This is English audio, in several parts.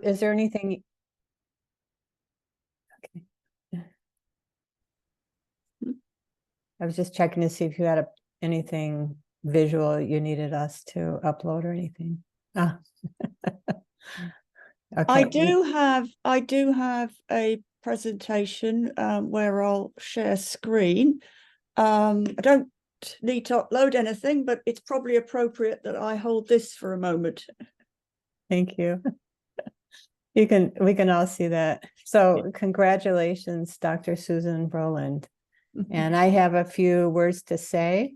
is there anything? Okay. I was just checking to see if you had anything visual you needed us to upload or anything. Ah. Okay. I do have a presentation where I'll share screen. I don't need to upload anything, but it's probably appropriate that I hold this for a moment. Thank you. We can all see that. So congratulations, Dr. Susan Rowland. And I have a few words to say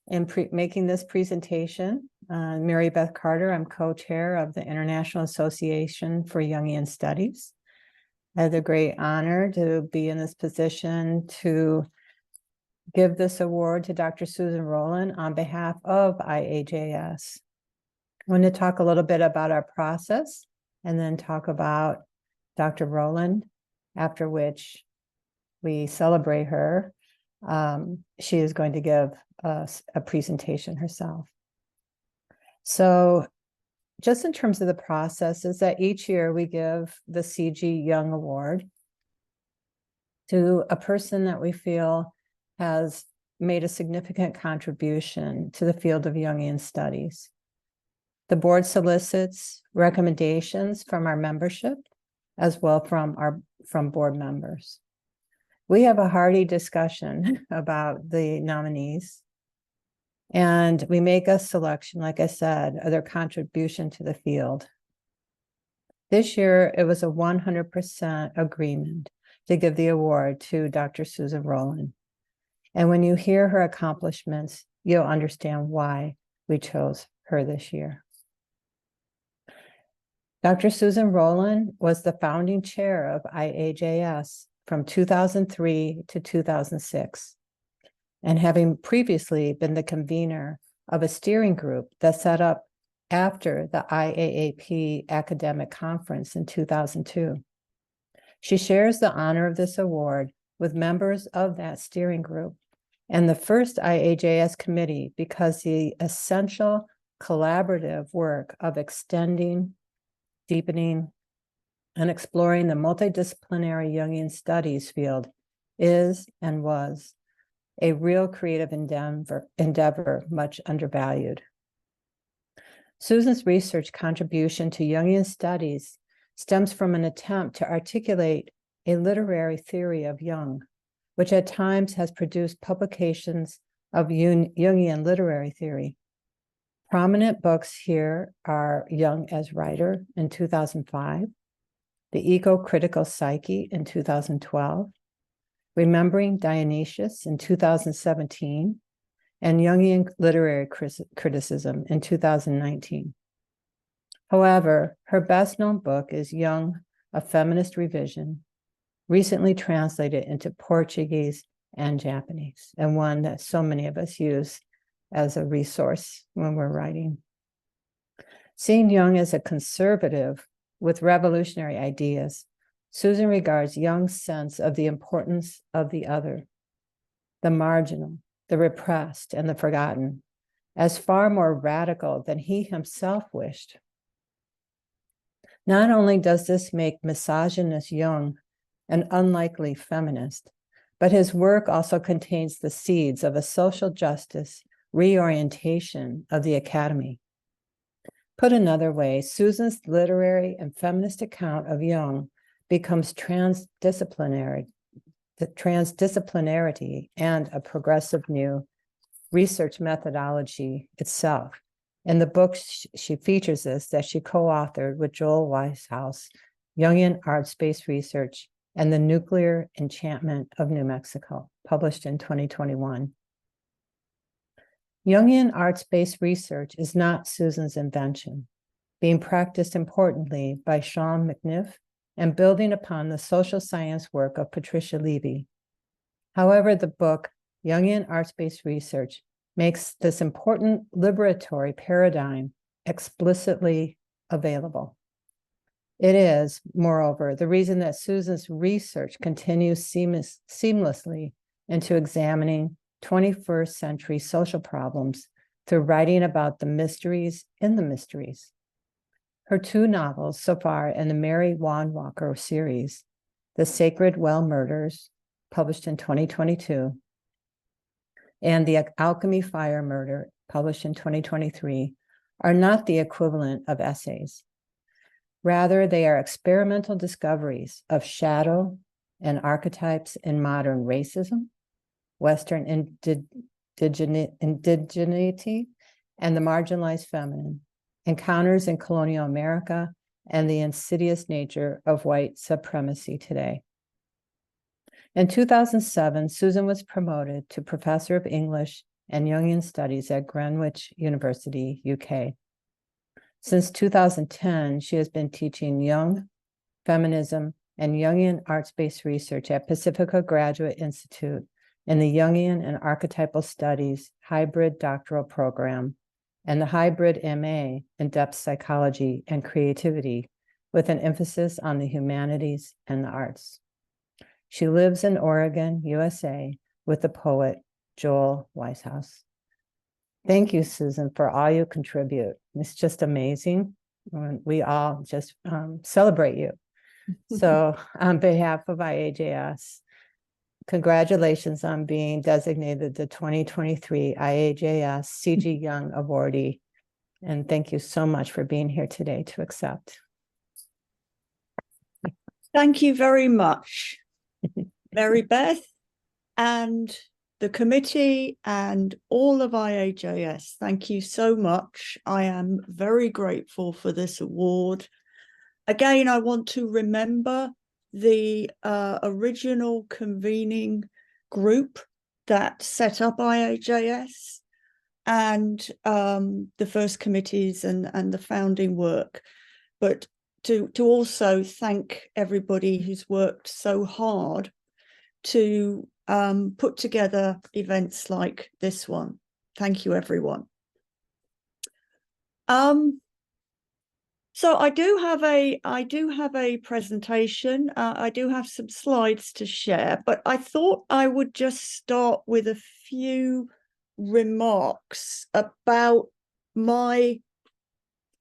in making this presentation. Mary Beth Carter, I'm co-chair of the International Association for Jungian Studies. I had the great honor to be in this position to give this award to Dr. Susan Rowland on behalf of IAJS. I want to talk a little bit about our process and then talk about Dr. Rowland, after which we celebrate her. She is going to give us a presentation herself. So just in terms of the process is that each year we give the C.G. Jung Award to a person that we feel has made a significant contribution to the field of Jungian studies. The board solicits recommendations from our membership as well from board members. We have a hearty discussion about the nominees, and we make a selection, like I said, of their contribution to the field. This year, it was a 100% agreement to give the award to Dr. Susan Rowland. And when you hear her accomplishments, you'll understand why we chose her this year. Dr. Susan Rowland was the founding chair of IAJS from 2003 to 2006, and having previously been the convener of a steering group that set up after the IAAP Academic Conference in 2002. She shares the honor of this award with members of that steering group and the first IAJS committee because the essential collaborative work of extending, deepening, and exploring the multidisciplinary Jungian studies field is and was a real creative endeavor much undervalued. Susan's research contribution to Jungian studies stems from an attempt to articulate a literary theory of Jung, which at times has produced publications of Jungian literary theory. Prominent books here are Jung as Writer in 2005, The Eco-Critical Psyche in 2012, Remembering Dionysius in 2017, and Jungian Literary Criticism in 2019. However, her best-known book is Jung, A Feminist Revision, recently translated into Portuguese and Japanese, and one that so many of us use as a resource when we're writing. Seeing Jung as a conservative with revolutionary ideas, Susan regards Jung's sense of the importance of the other, the marginal, the repressed, and the forgotten, as far more radical than he himself wished. Not only does this make misogynist Jung an unlikely feminist, but his work also contains the seeds of a social justice reorientation of the academy. Put another way, Susan's literary and feminist account of Jung becomes transdisciplinarity and a progressive new research methodology itself. In the book, she features this that she co-authored with Joel Weishaus, Jungian Art Space Research and the Nuclear Enchantment of New Mexico, published in 2021. Jungian art-based research is not Susan's invention, being practiced importantly by Sean McNiff and building upon the social science work of Patricia Levy. However, the book, Jungian art-based research, makes this important liberatory paradigm explicitly available. It is, moreover, the reason that Susan's research continues seamlessly into examining 21st century social problems through writing about the mysteries in the mysteries. Her two novels so far in the Mary Wanwalker series, The Sacred Well Murders, published in 2022, and The Alchemy Fire Murder, published in 2023, are not the equivalent of essays. Rather, they are experimental discoveries of shadow and archetypes in modern racism, Western indigeneity, and the marginalized feminine, encounters in colonial America, and the insidious nature of white supremacy today. In 2007, Susan was promoted to Professor of English and Jungian Studies at Greenwich University, UK. Since 2010, she has been teaching Jung, feminism, and Jungian arts-based research at Pacifica Graduate Institute in the Jungian and Archetypal Studies Hybrid Doctoral Program and the Hybrid MA in Depth Psychology and Creativity, with an emphasis on the humanities and the arts. She lives in Oregon, USA, with the poet Joel Weishaus. Thank you, Susan, for all you contribute. It's just amazing. We all just celebrate you. So on behalf of IAJS, congratulations on being designated the 2023 IAJS C.G. Jung awardee. And thank you so much for being here today to accept. Thank you very much, Mary Beth, and the committee and all of IAJS. Thank you so much. I am very grateful for this award. Again, I want to remember the original convening group that set up IAJS and the first committees and the founding work, but to also thank everybody who's worked so hard to put together events like this one. Thank you, everyone. So I do have a presentation. I do have some slides to share, but I thought I would just start with a few remarks about my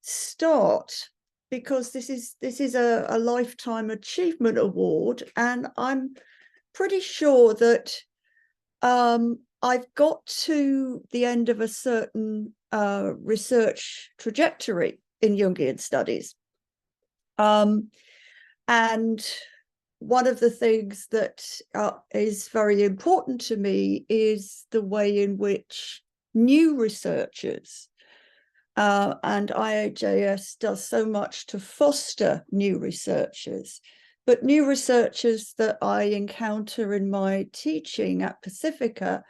start, because this is a lifetime achievement award, and I'm pretty sure that I've got to the end of a certain research trajectory in Jungian studies. And one of the things that is very important to me is the way in which new researchers, and IAJS does so much to foster new researchers, but new researchers that I encounter in my teaching at Pacifica,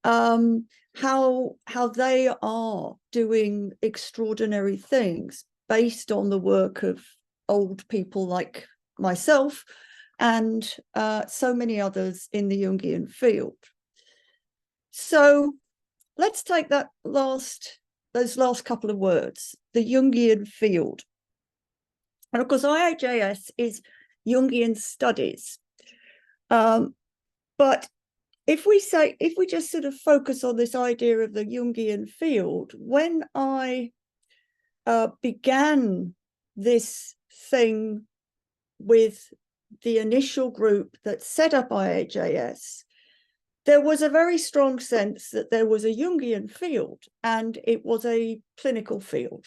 how they are doing extraordinary things based on the work of old people like myself and so many others in the Jungian field. So let's take those last couple of words, the Jungian field. And of course, IAJS is Jungian studies. But if we just sort of focus on this idea of the Jungian field, when I began this thing with the initial group that set up IAJS, there was a very strong sense that there was a Jungian field and it was a clinical field.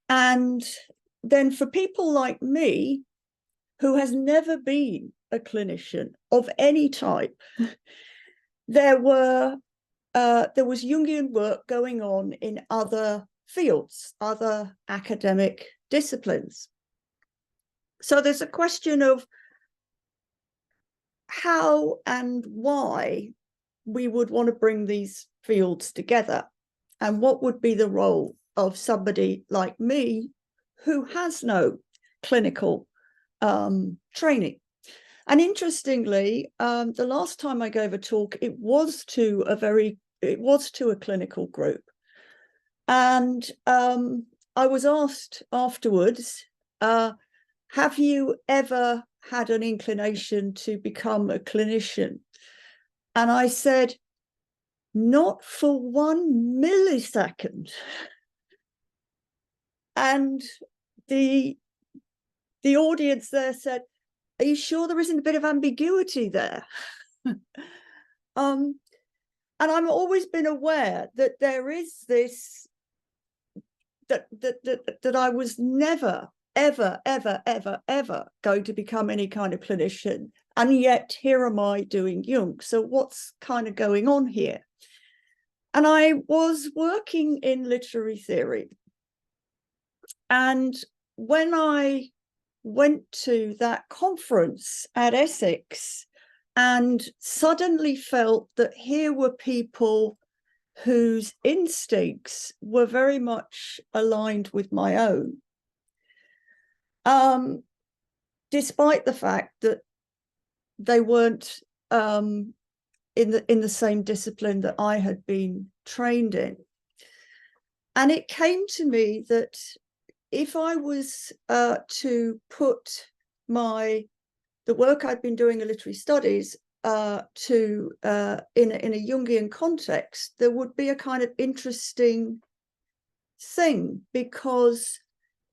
And then for people like me, who has never been a clinician of any type, there was Jungian work going on in other fields, other academic disciplines. So there's a question of how and why we would want to bring these fields together, and what would be the role of somebody like me who has no clinical training. And interestingly, the last time I gave a talk, it was to a clinical group, and I was asked afterwards, have you ever had an inclination to become a clinician? And I said, not for 1 millisecond. And the audience there said, "Are you sure there isn't a bit of ambiguity there?" And I've always been aware that there is this, that I was never, ever, ever, ever, ever going to become any kind of clinician. And yet here am I doing Jung. So what's kind of going on here? And I was working in literary theory. And when I went to that conference at Essex and suddenly felt that here were people whose instincts were very much aligned with my own, despite the fact that they weren't in the same discipline that I had been trained in. And it came to me that if I was to put the work I'd been doing in literary studies in a Jungian context, there would be a kind of interesting thing, because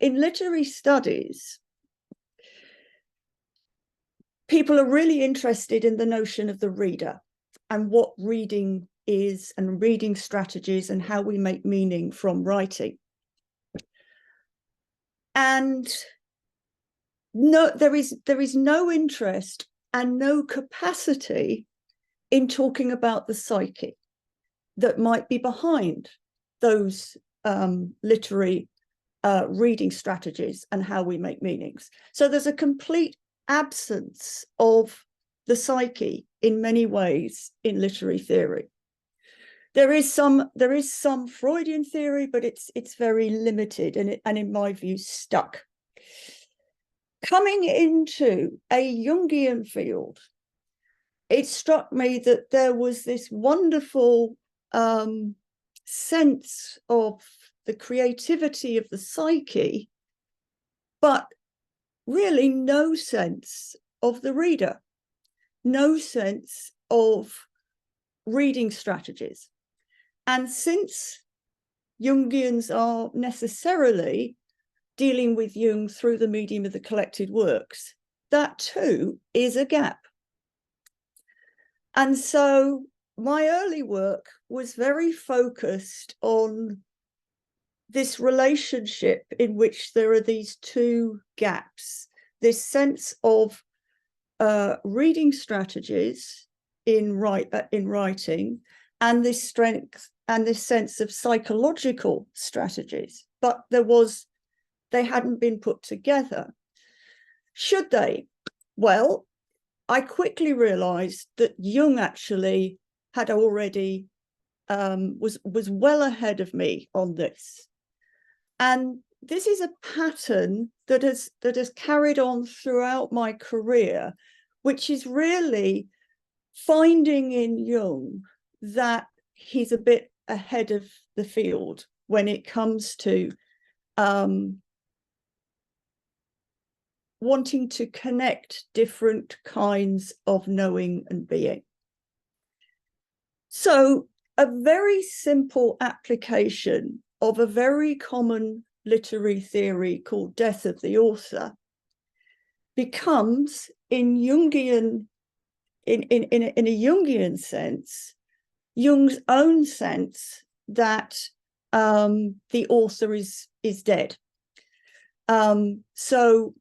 in literary studies, people are really interested in the notion of the reader and what reading is and reading strategies and how we make meaning from writing. And no, there is no interest and no capacity in talking about the psyche that might be behind those literary reading strategies and how we make meanings. So there's a complete absence of the psyche in many ways in literary theory. There is some Freudian theory, but it's very limited and in my view stuck. Coming into a Jungian field, it struck me that there was this wonderful sense of the creativity of the psyche, but really no sense of the reader, no sense of reading strategies. And since Jungians are necessarily dealing with Jung through the medium of the collected works, that too is a gap. And so my early work was very focused on this relationship in which there are these two gaps, this sense of reading strategies in writing, and this strength and this sense of psychological strategies, but they hadn't been put together. Should they? Well, I quickly realized that Jung actually had already was well ahead of me on this. And this is a pattern that has carried on throughout my career, which is really finding in Jung that he's a bit ahead of the field when it comes to wanting to connect different kinds of knowing and being. So a very simple application of a very common literary theory called death of the author becomes in a Jungian sense, Jung's own sense that the author is dead. So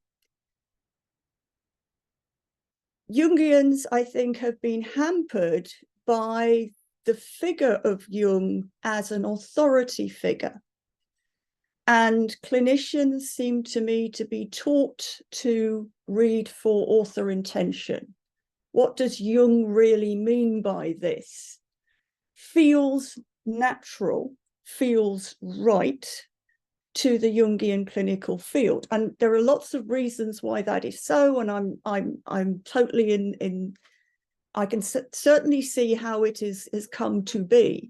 Jungians, I think, have been hampered by the figure of Jung as an authority figure. And clinicians seem to me to be taught to read for author intention. What does Jung really mean by this? Feels natural, feels right to the Jungian clinical field. And there are lots of reasons why that is so. And I'm totally in I can certainly see how it has come to be.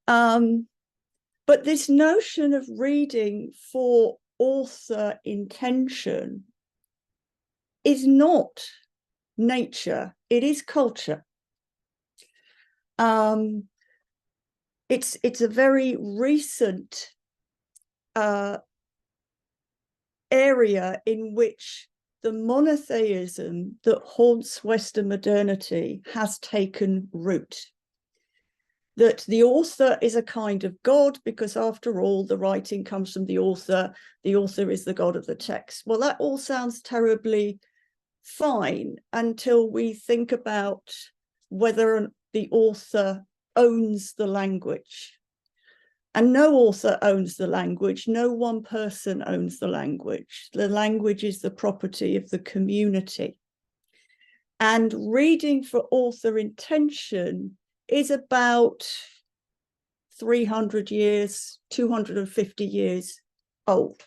But this notion of reading for author intention is not nature, it is culture. It's a very recent area in which the monotheism that haunts Western modernity has taken root. That the author is a kind of God, because after all, the writing comes from the author is the God of the text. Well, that all sounds terribly fine until we think about whether the author owns the language. And no author owns the language. No one person owns the language. The language is the property of the community. And reading for author intention is about 300 years, 250 years old.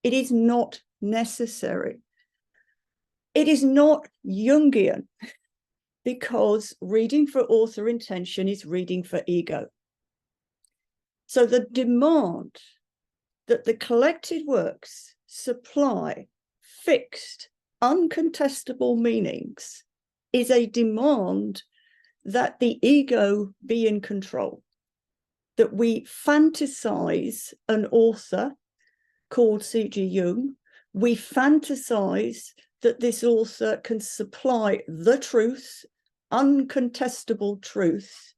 It is not necessary. It is not Jungian, because reading for author intention is reading for ego. So the demand that the collected works supply fixed, uncontestable meanings is a demand that the ego be in control, that we fantasize an author called C.G. Jung. We fantasize that this author can supply the truth, uncontestable truth,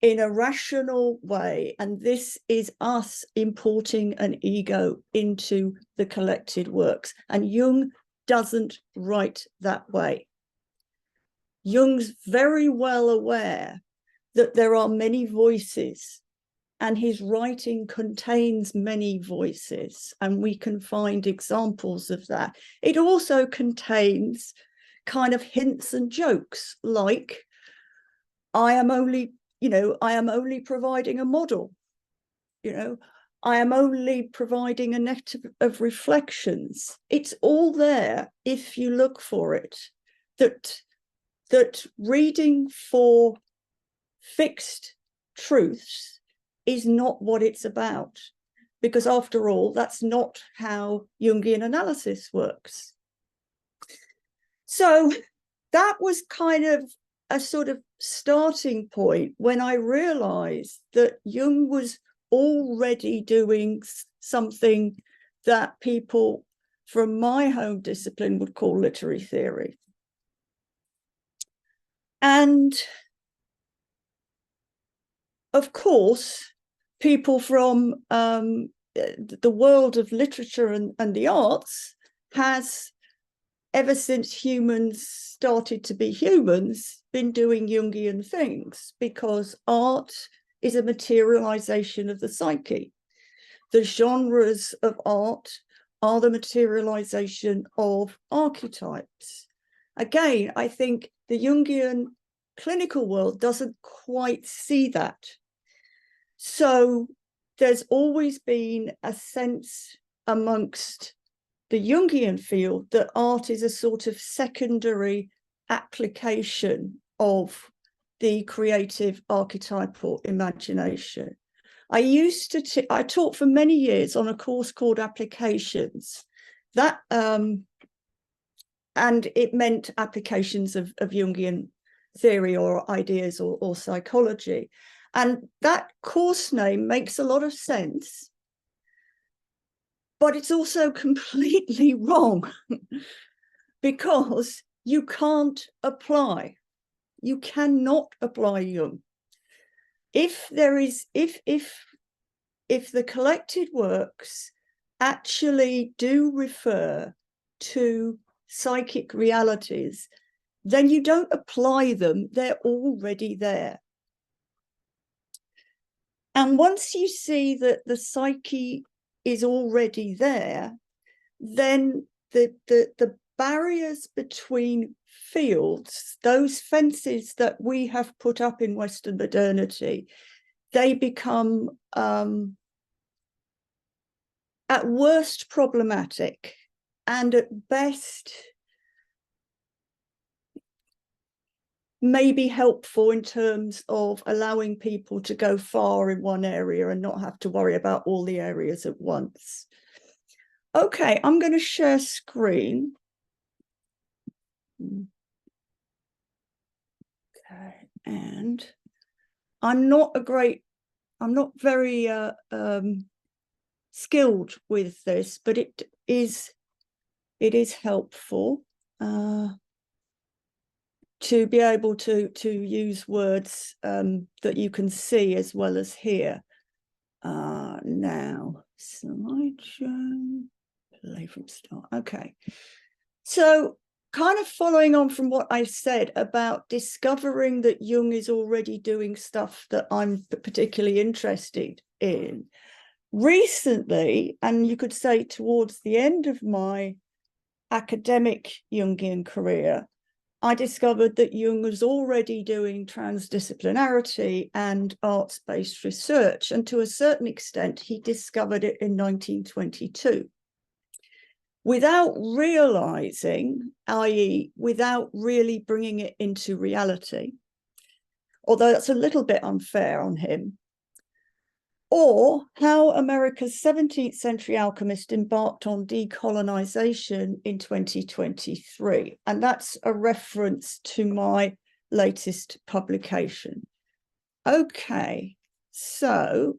in a rational way. And this is us importing an ego into the collected works. And Jung doesn't write that way. Jung's very well aware that there are many voices, and his writing contains many voices, and we can find examples of that. It also contains kind of hints and jokes, like, I am only providing a model, I am only providing a net of reflections. It's all there if you look for it, that reading for fixed truths is not what it's about, because after all, that's not how Jungian analysis works. So that was kind of a sort of starting point when I realized that Jung was already doing something that people from my home discipline would call literary theory. And of course, people from the world of literature and the arts has, ever since humans started to be humans, been doing Jungian things, because art is a materialization of the psyche. The genres of art are the materialization of archetypes. Again, I think the Jungian clinical world doesn't quite see that. So there's always been a sense amongst the Jungian field that art is a sort of secondary application of the creative archetypal imagination. I taught for many years on a course called Applications, that and it meant applications of Jungian theory or ideas or psychology. And that course name makes a lot of sense, but it's also completely wrong because you cannot apply Jung. If the collected works actually do refer to psychic realities, then you don't apply them, they're already there. And once you see that the psyche is already there, then the barriers between fields, those fences that we have put up in Western modernity, they become at worst problematic, and at best may be helpful in terms of allowing people to go far in one area and not have to worry about all the areas at once. Okay, I'm going to share screen. Okay, and I'm not very skilled with this, but it is helpful to be able to use words that you can see as well as hear. Now, slideshow, play from start. Okay, so kind of following on from what I said about discovering that Jung is already doing stuff that I'm particularly interested in. Recently, and you could say towards the end of my academic Jungian career, I discovered that Jung was already doing transdisciplinarity and arts-based research, and to a certain extent, he discovered it in 1922. Without realizing, i.e., without really bringing it into reality, although that's a little bit unfair on him, or how America's 17th century alchemist embarked on decolonization in 2023. And that's a reference to my latest publication. Okay, so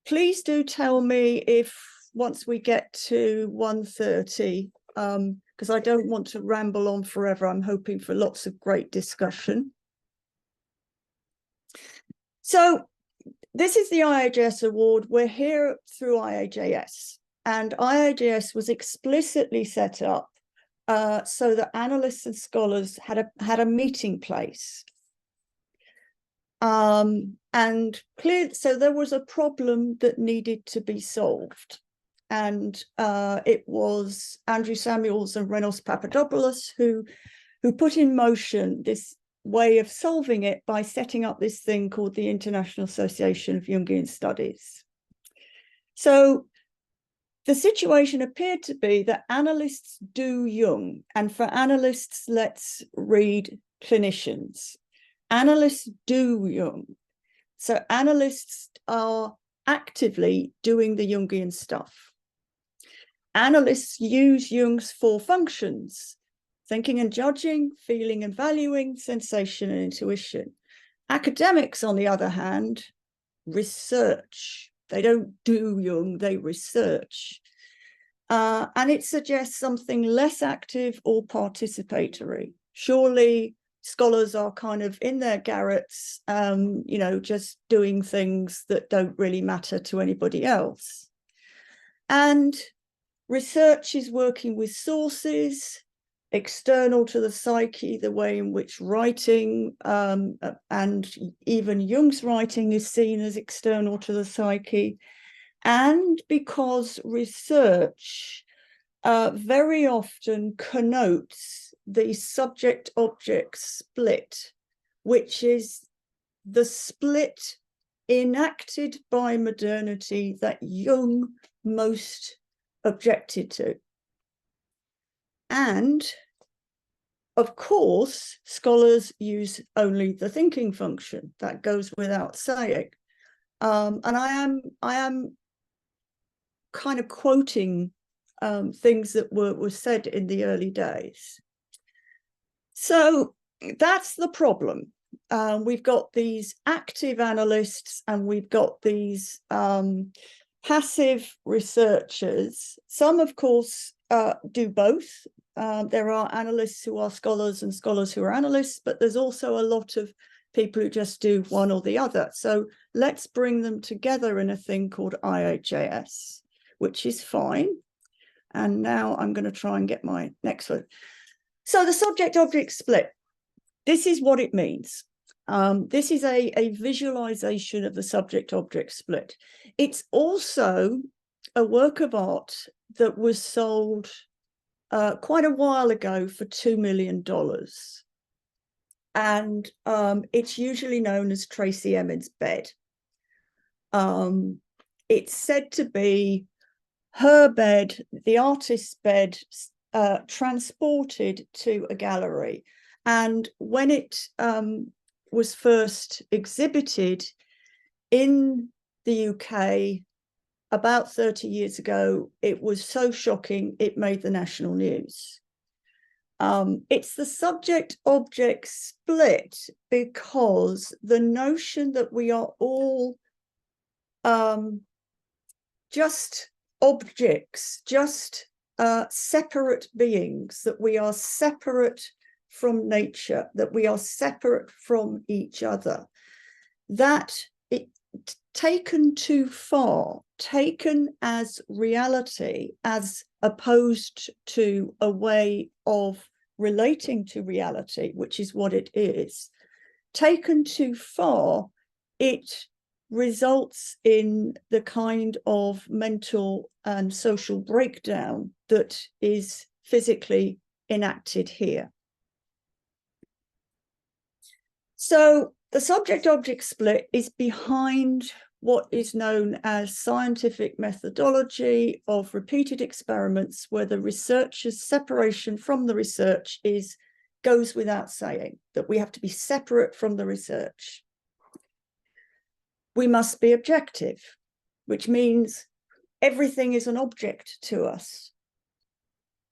please do tell me if once we get to 1:30, because I don't want to ramble on forever. I'm hoping for lots of great discussion. So this is the IAJS award. We're here through IAJS, and IAJS was explicitly set up so that analysts and scholars had a meeting place. And clear, so there was a problem that needed to be solved. And it was Andrew Samuels and Renos Papadopoulos who put in motion this way of solving it by setting up this thing called the International Association of Jungian Studies. So the situation appeared to be that analysts do Jung, and for analysts, let's read clinicians. Analysts do Jung. So analysts are actively doing the Jungian stuff. Analysts use Jung's 4 functions: thinking and judging, feeling and valuing, sensation and intuition. Academics, on the other hand, research. They don't do Jung, they research. And it suggests something less active or participatory. Surely scholars are kind of in their garrets, you know, just doing things that don't really matter to anybody else. And research is working with sources external to the psyche, the way in which writing and even Jung's writing is seen as external to the psyche. And because research very often connotes the subject-object split, which is the split enacted by modernity that Jung most objected to. And of course, scholars use only the thinking function. That goes without saying. And I am kind of quoting things that were said in the early days. So that's the problem. We've got these active analysts and we've got these passive researchers. Some, of course, do both. There are analysts who are scholars and scholars who are analysts, but there's also a lot of people who just do one or the other. So let's bring them together in a thing called IAJS, which is fine. And now I'm going to try and get my next one. So the subject-object split, this is what it means. This is a visualization of the subject-object split. It's also a work of art that was sold quite a while ago for $2 million. And it's usually known as Tracy Emin's bed. It's said to be her bed, the artist's bed, transported to a gallery. And when it was first exhibited in the UK about 30 years ago, it was so shocking, it made the national news. It's the subject-object split because the notion that we are all just objects, just separate beings, that we are separate from nature, that we are separate from each other, that it taken too far, taken as reality, as opposed to a way of relating to reality, which is what it is, taken too far, it results in the kind of mental and social breakdown that is physically enacted here. So the subject-object split is behind what is known as scientific methodology of repeated experiments, where the researcher's separation from the research goes without saying, that we have to be separate from the research. We must be objective, which means everything is an object to us.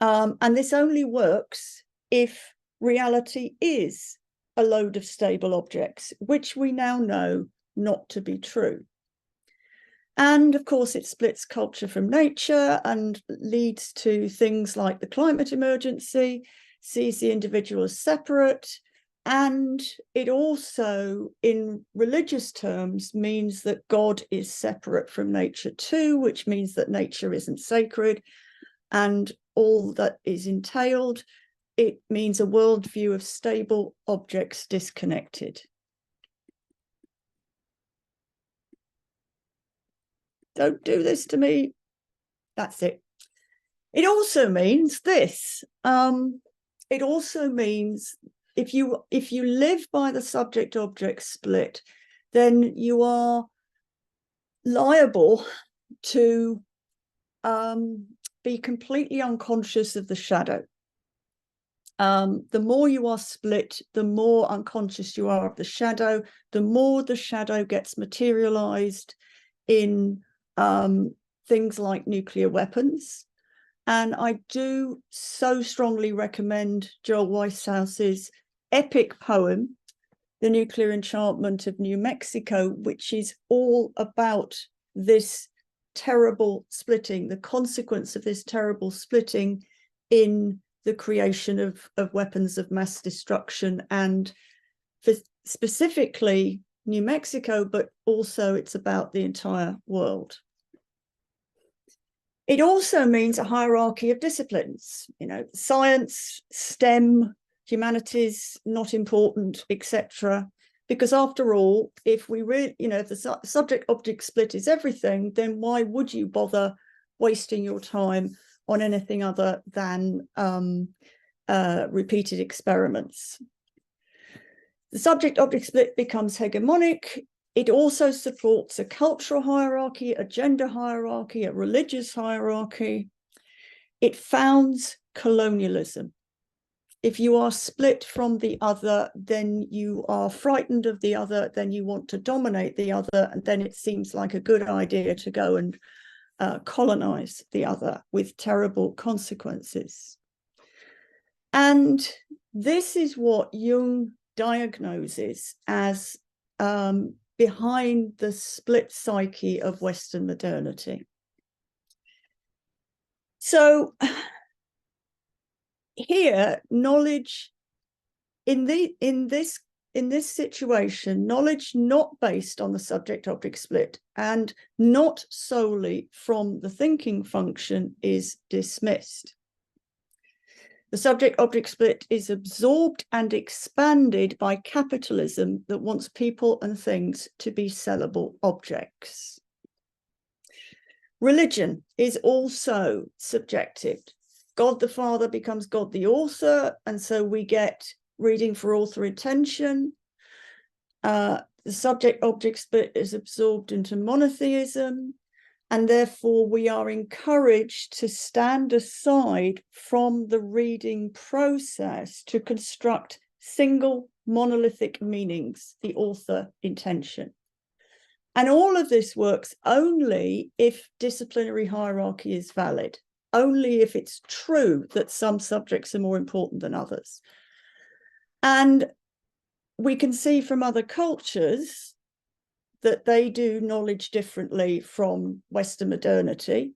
And this only works if reality is a load of stable objects, which we now know not to be true. And of course, it splits culture from nature and leads to things like the climate emergency, sees the individual as separate. And it also, in religious terms, means that God is separate from nature too, which means that nature isn't sacred, and all that is entailed. It means a worldview of stable objects disconnected. Don't do this to me. That's it. It also means this. It also means if you live by the subject-object split, then you are liable to be completely unconscious of the shadow. The more you are split, the more unconscious you are of the shadow, the more the shadow gets materialized in things like nuclear weapons. And I do so strongly recommend Joel Weishause's epic poem, The Nuclear Enchantment of New Mexico, which is all about this terrible splitting, the consequence of this terrible splitting in the creation of weapons of mass destruction, and specifically New Mexico, but also it's about the entire world. It also means a hierarchy of disciplines, science, STEM, humanities, not important, etc. Because after all, if we really, if the subject-object split is everything, then why would you bother wasting your time on anything other than repeated experiments? The subject-object split becomes hegemonic. It also supports a cultural hierarchy, a gender hierarchy, a religious hierarchy. It founds colonialism. If you are split from the other, then you are frightened of the other, then you want to dominate the other, and then it seems like a good idea to go and colonize the other with terrible consequences. And this is what Jung diagnoses as behind the split psyche of Western modernity. So here, knowledge in this situation, knowledge not based on the subject-object split and not solely from the thinking function is dismissed. The subject-object split is absorbed and expanded by capitalism that wants people and things to be sellable objects. Religion is also subjective. God the Father becomes God the author, and so we get reading for author intention. The subject-object split is absorbed into monotheism, and therefore we are encouraged to stand aside from the reading process to construct single monolithic meanings, the author intention. And all of this works only if disciplinary hierarchy is valid, only if it's true that some subjects are more important than others. And we can see from other cultures that they do knowledge differently from Western modernity.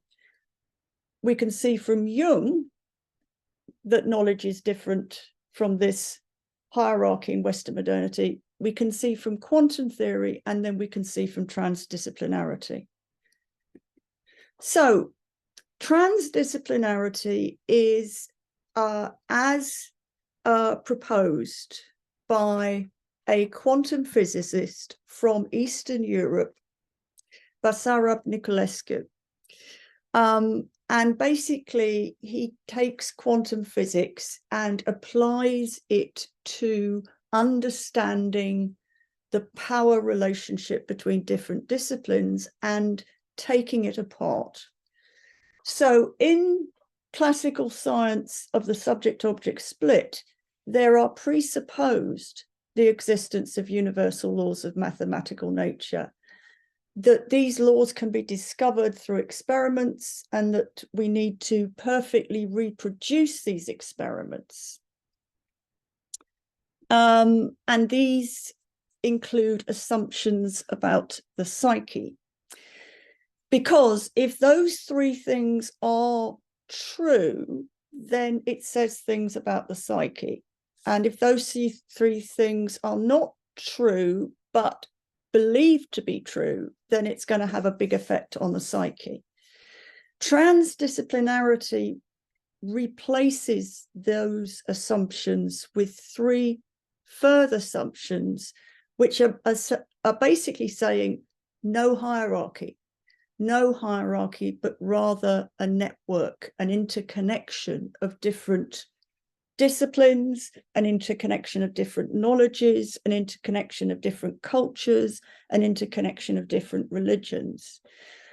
We can see from Jung that knowledge is different from this hierarchy in Western modernity. We can see from quantum theory, and then we can see from transdisciplinarity. So transdisciplinarity is as proposed by a quantum physicist from Eastern Europe, Basarab Niculescu. And basically, he takes quantum physics and applies it to understanding the power relationship between different disciplines and taking it apart. So in classical science of the subject-object split, there are presupposed the existence of universal laws of mathematical nature, that these laws can be discovered through experiments, and that we need to perfectly reproduce these experiments. And these include assumptions about the psyche. Because if those three things are true, then it says things about the psyche. And if those three things are not true, but believed to be true, then it's going to have a big effect on the psyche. Transdisciplinarity replaces those assumptions with three further assumptions, which are basically saying no hierarchy, but rather a network, an interconnection of different disciplines, an interconnection of different knowledges, an interconnection of different cultures, an interconnection of different religions.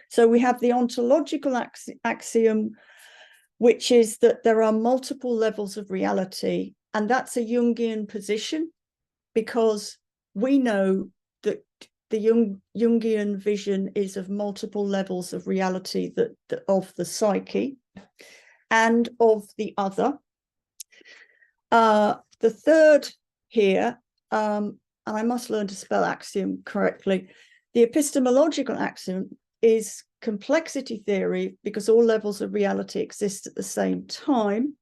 So we have the ontological axiom, which is that there are multiple levels of reality, and that's a Jungian position, because we know that the Jungian vision is of multiple levels of reality, that of the psyche and of the other. The third here, and I must learn to spell axiom correctly, the epistemological axiom is complexity theory, because all levels of reality exist at the same time.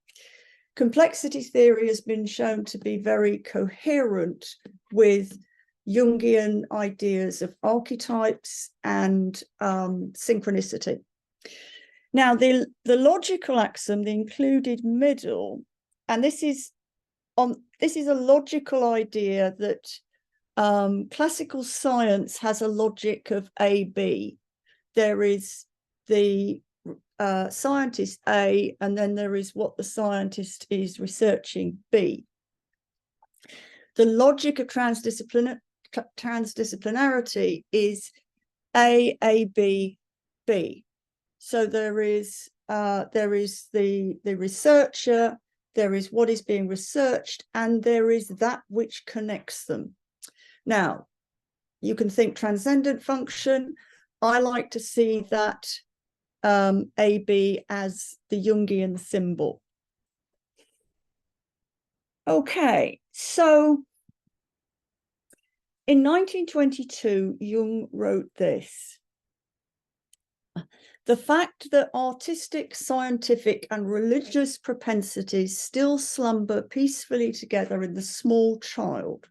Complexity theory has been shown to be very coherent with Jungian ideas of archetypes and synchronicity. Now, the logical axiom, the included middle, and this is a logical idea that classical science has a logic of A-B. There is the scientist A, and then there is what the scientist is researching B. The logic of transdisciplinarity is A, B, B. So there is the researcher, there is what is being researched, and there is that which connects them. Now, you can think transcendent function. I like to see that AB as the Jungian symbol. Okay, so in 1922, Jung wrote this: the fact that artistic, scientific, and religious propensities still slumber peacefully together in the small child,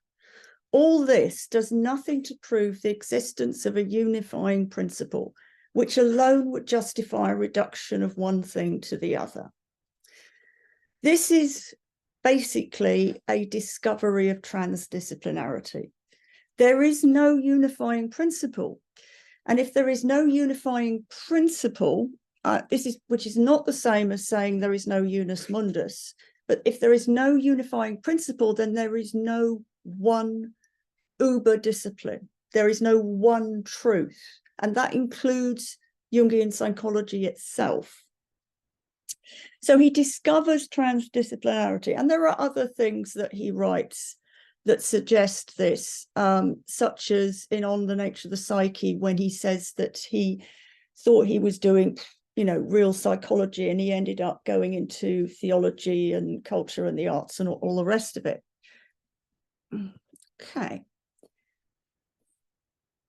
all this does nothing to prove the existence of a unifying principle, which alone would justify a reduction of one thing to the other. This is basically a discovery of transdisciplinarity. There is no unifying principle. And if there is no unifying principle, which is not the same as saying there is no unus mundus, but if there is no unifying principle, then there is no one uber discipline. There is no one truth. And that includes Jungian psychology itself. So he discovers transdisciplinarity, and there are other things that he writes that suggest this, such as in On the Nature of the Psyche, when he says that he thought he was doing, real psychology, and he ended up going into theology and culture and the arts and all the rest of it. Okay.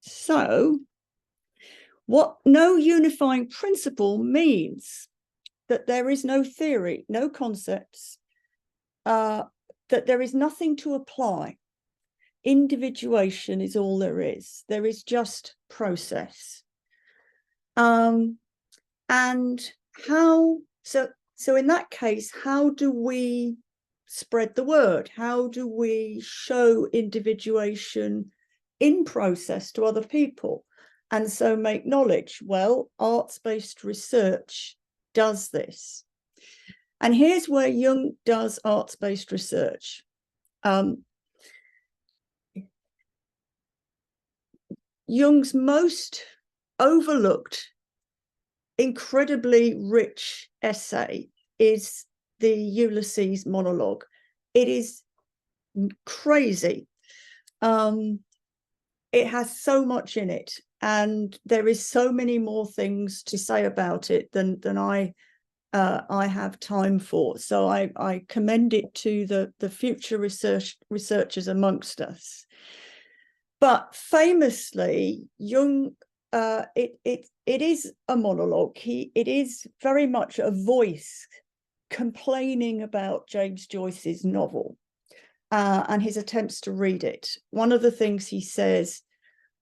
So what no unifying principle means that there is no theory, no concepts, that there is nothing to apply. Individuation is all there is. There is just process. And how, so in that case, how do we spread the word? How do we show individuation in process to other people? And so make knowledge? Well, arts-based research does this. And here's where Jung does arts-based research. Jung's most overlooked, incredibly rich essay is the Ulysses monologue. It is crazy. It has so much in it, and there is so many more things to say about it than I have time for. So I commend it to the future researchers amongst us. But famously, Jung, it is a monologue. It is very much a voice complaining about James Joyce's novel and his attempts to read it. One of the things he says,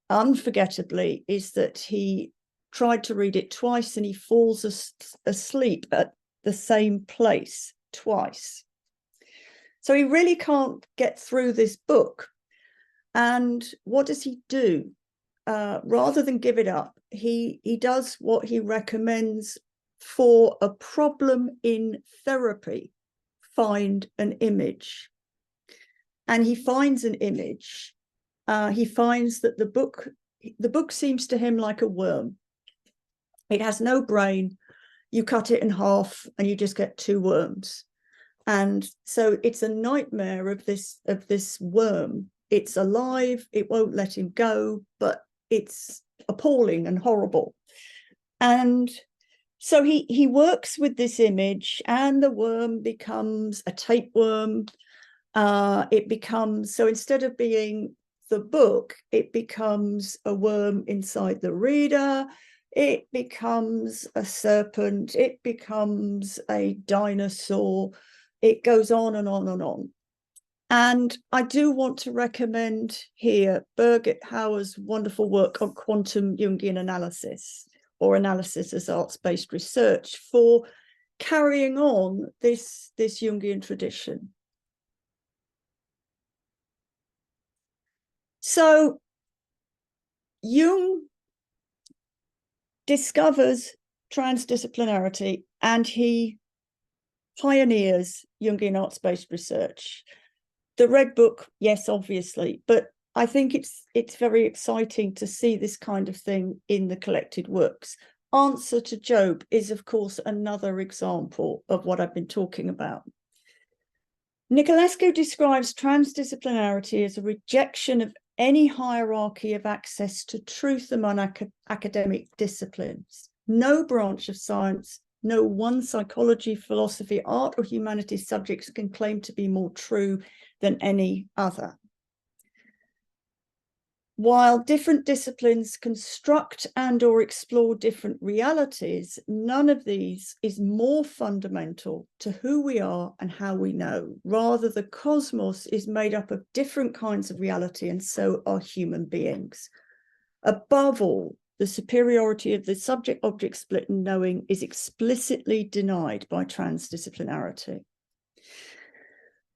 unforgettably, is that he tried to read it twice and he falls asleep at the same place twice. So he really can't get through this book. And what does he do? Rather than give it up, he does what he recommends for a problem in therapy: find an image. And he finds an image. He finds that the book seems to him like a worm. It has no brain. You cut it in half and you just get two worms. And so it's a nightmare of this worm. It's alive, it won't let him go, but it's appalling and horrible. And so he works with this image, and the worm becomes a tapeworm. It becomes, so instead of being the book, it becomes a worm inside the reader. It becomes a serpent. It becomes a dinosaur. It goes on and on and on. And I do want to recommend here Birgit Hauer's wonderful work on quantum Jungian analysis, or analysis as arts-based research, for carrying on this Jungian tradition. So Jung discovers transdisciplinarity and he pioneers Jungian arts-based research. The Red Book, yes, obviously, but I think it's very exciting to see this kind of thing in the collected works. Answer to Job is, of course, another example of what I've been talking about. Niculescu describes transdisciplinarity as a rejection of any hierarchy of access to truth among academic disciplines. No branch of science, no one psychology, philosophy, art, or humanities subjects can claim to be more true than any other. While different disciplines construct and or explore different realities, none of these is more fundamental to who we are and how we know. Rather, the cosmos is made up of different kinds of reality, and so are human beings. Above all, the superiority of the subject-object split in knowing is explicitly denied by transdisciplinarity.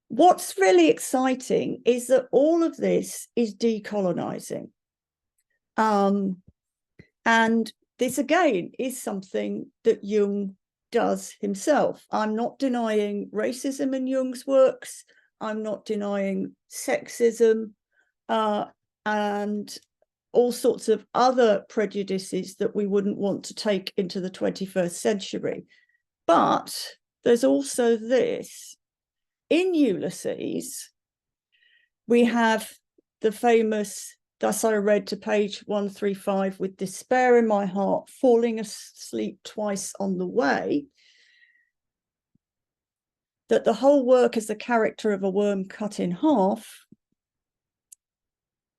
What's really exciting is that all of this is decolonizing. And this, again, is something that Jung does himself. I'm not denying racism in Jung's works. I'm not denying sexism and all sorts of other prejudices that we wouldn't want to take into the 21st century. But there's also this. In Ulysses, we have the famous, thus I read to page 135, with despair in my heart, falling asleep twice on the way, that the whole work is the character of a worm cut in half.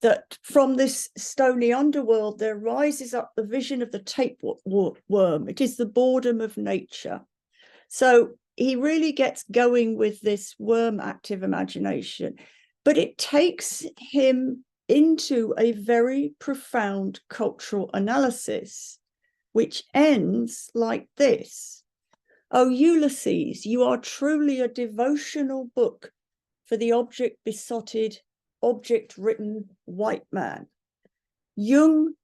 that from this stony underworld, there rises up the vision of the tapeworm. It is the boredom of nature. So he really gets going with this worm active imagination, but it takes him into a very profound cultural analysis, which ends like this. "O Ulysses, you are truly a devotional book for the object besotted, object-written white man." Jung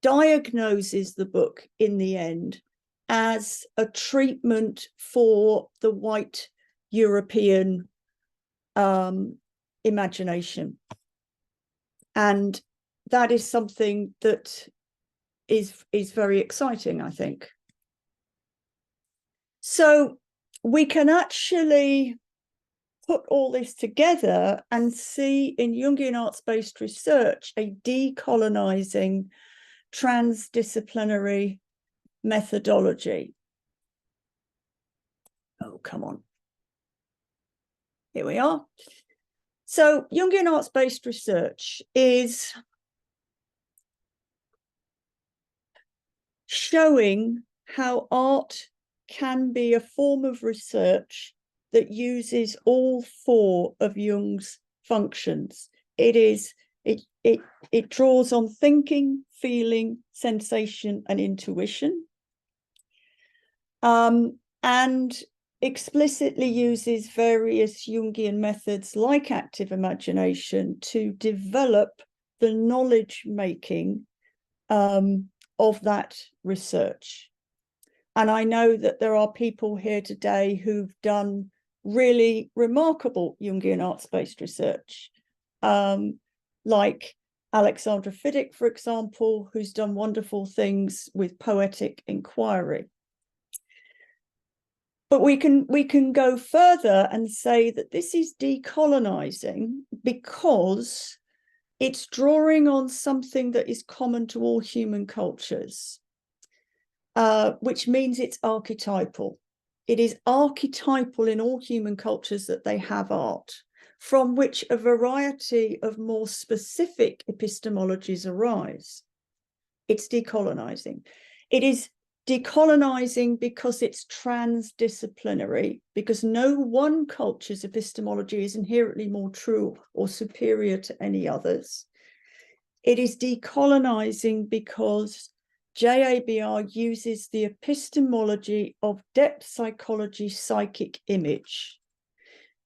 diagnoses the book in the end as a treatment for the white European imagination. And that is something that is very exciting, I think. So we can actually put all this together and see in Jungian arts-based research a decolonizing transdisciplinary methodology. Oh, come on. Here we are. So Jungian arts-based research is showing how art can be a form of research that uses all four of Jung's functions. It draws on thinking, feeling, sensation, and intuition, and explicitly uses various Jungian methods like active imagination to develop the knowledge making of that research. And I know that there are people here today who've done really remarkable Jungian arts-based research, like Alexandra Fiddick, for example, who's done wonderful things with poetic inquiry. But we can go further and say that this is decolonizing because it's drawing on something that is common to all human cultures, which means it's archetypal. It is archetypal in all human cultures that they have art, from which a variety of more specific epistemologies arise. It's decolonizing. It is decolonizing because it's transdisciplinary, because no one culture's epistemology is inherently more true or superior to any others. It is decolonizing because JABR uses the epistemology of depth psychology psychic image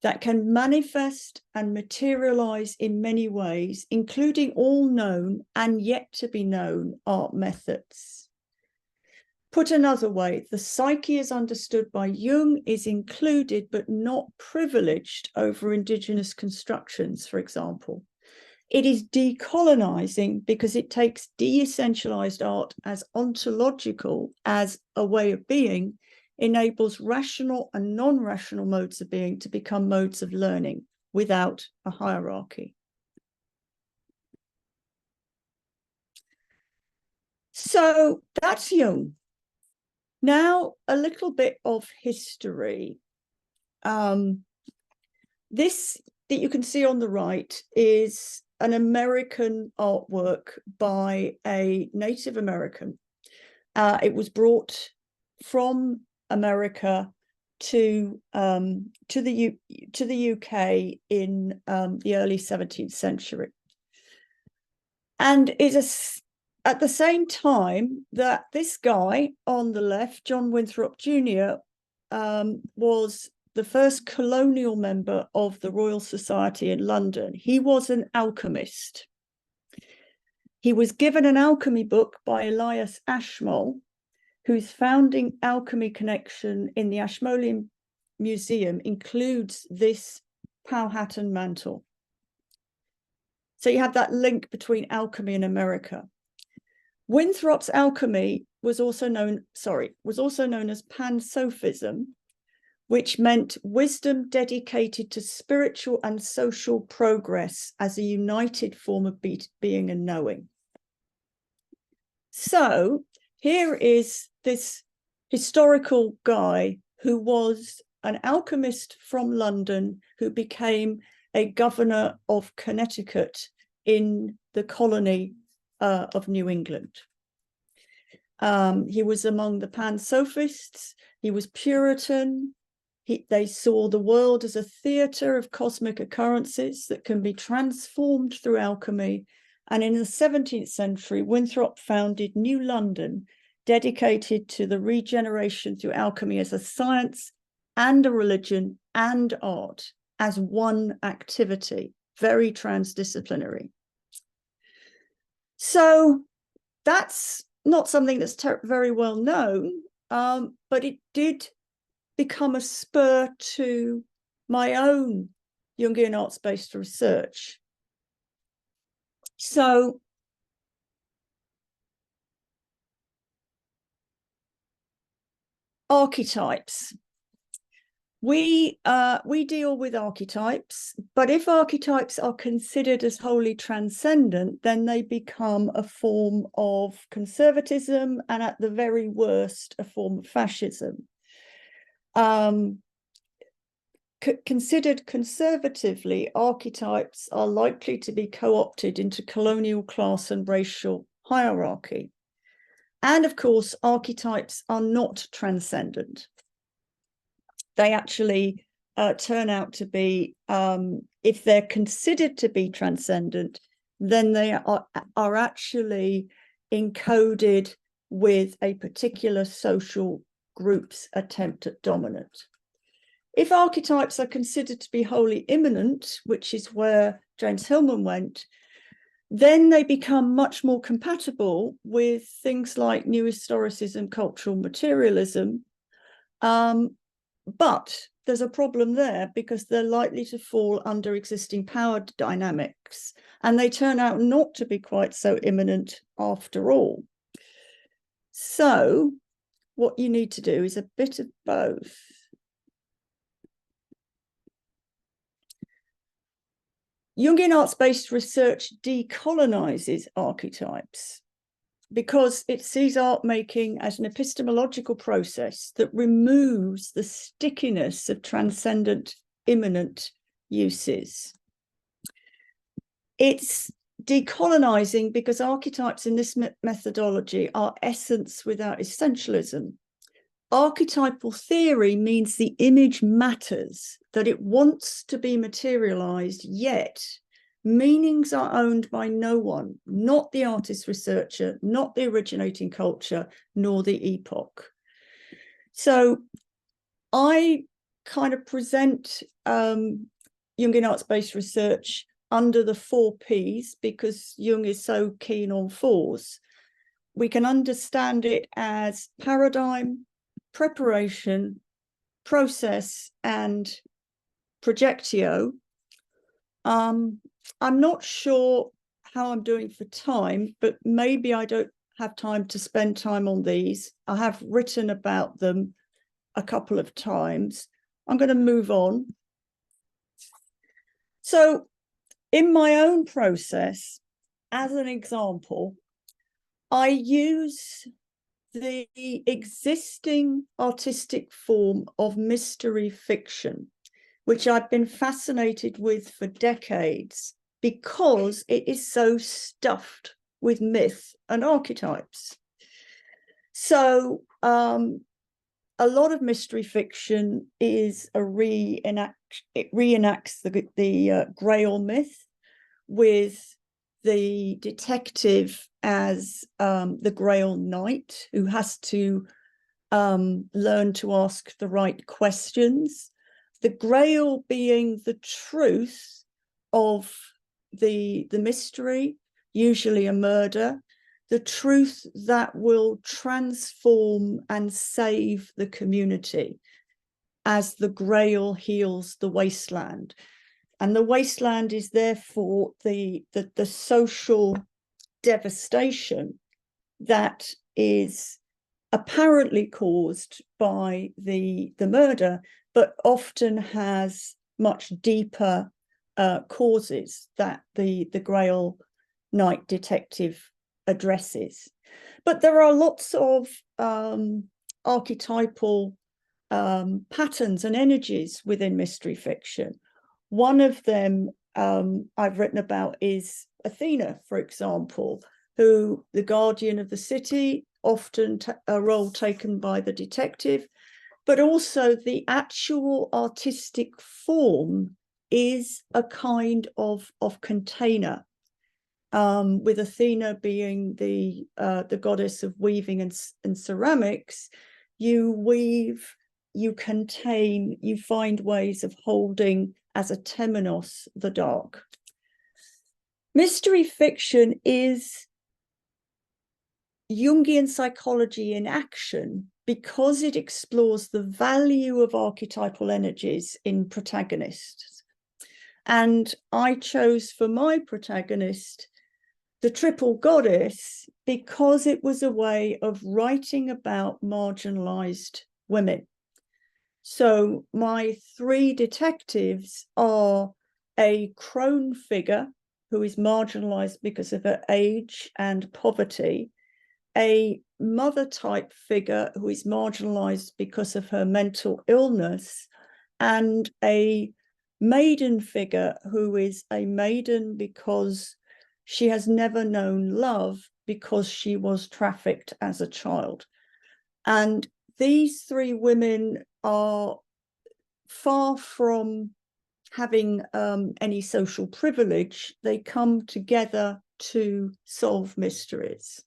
that can manifest and materialize in many ways, including all known and yet to be known art methods. Put another way, the psyche as understood by Jung is included but not privileged over indigenous constructions, for example. It is decolonizing because it takes de-essentialized art as ontological, as a way of being, enables rational and non-rational modes of being to become modes of learning without a hierarchy. So that's Jung. Now, a little bit of history. This that you can see on the right is an American artwork by a Native American. It was brought from America to the UK in the early 17th century, and is at the same time that this guy on the left, John Winthrop Jr., was the first colonial member of the Royal Society in London. He was an alchemist. He was given an alchemy book by Elias Ashmole, whose founding alchemy connection in the Ashmolean Museum includes this Powhatan mantle. So you have that link between alchemy and America. Winthrop's alchemy was also known as Pan-Sophism, which meant wisdom dedicated to spiritual and social progress as a united form of being and knowing. So here is this historical guy who was an alchemist from London who became a governor of Connecticut in the colony of New England. He was among the Pan-Sophists. He was Puritan. They saw the world as a theatre of cosmic occurrences that can be transformed through alchemy. And in the 17th century, Winthrop founded New London, dedicated to the regeneration through alchemy as a science and a religion and art as one activity, very transdisciplinary. So that's not something that's very well known, but it did become a spur to my own Jungian arts-based research. So archetypes. We deal with archetypes, but if archetypes are considered as wholly transcendent, then they become a form of conservatism and at the very worst, a form of fascism. Considered conservatively, archetypes are likely to be co-opted into colonial class and racial hierarchy. And of course, archetypes are not transcendent. They actually turn out to be, if they're considered to be transcendent, then they are actually encoded with a particular social group's attempt at dominance. If archetypes are considered to be wholly immanent, which is where James Hillman went, then they become much more compatible with things like new historicism, cultural materialism. But there's a problem there because they're likely to fall under existing power dynamics, and they turn out not to be quite so immanent after all. So what you need to do is a bit of both. Jungian arts-based research decolonizes archetypes because it sees art making as an epistemological process that removes the stickiness of transcendent, immanent uses. It's decolonizing because archetypes in this methodology are essence without essentialism. Archetypal theory means the image matters, that it wants to be materialized, yet meanings are owned by no one, not the artist researcher, not the originating culture, nor the epoch. So I kind of present Jungian arts-based research under the 4 Ps because Jung is so keen on 4s. We can understand it as paradigm, preparation, process, and projectio. I'm not sure how I'm doing for time, but maybe I don't have time to spend time on these. I have written about them a couple of times. I'm going to move on. So in my own process, as an example, I use the existing artistic form of mystery fiction, which I've been fascinated with for decades because it is so stuffed with myth and archetypes. So a lot of mystery fiction is it reenacts the Grail myth with the detective as the Grail Knight who has to learn to ask the right questions. The Grail being the truth of the mystery, usually a murder, the truth that will transform and save the community as the Grail heals the wasteland. And the wasteland is therefore the social devastation that is apparently caused by the murder, but often has much deeper causes that the Grail Knight detective addresses. But there are lots of archetypal patterns and energies within mystery fiction. One of them I've written about is Athena, for example, who the guardian of the city, often a role taken by the detective, but also the actual artistic form is a kind of container, with Athena being the goddess of weaving and ceramics. You weave, you contain, you find ways of holding as a temenos the dark. Mystery fiction is Jungian psychology in action because it explores the value of archetypal energies in protagonists. And I chose for my protagonist the triple goddess because it was a way of writing about marginalized women. So my three detectives are a crone figure who is marginalized because of her age and poverty, a mother type figure who is marginalized because of her mental illness, and a maiden figure who is a maiden because she has never known love because she was trafficked as a child. And these three women are far from having any social privilege. They come together to solve mysteries.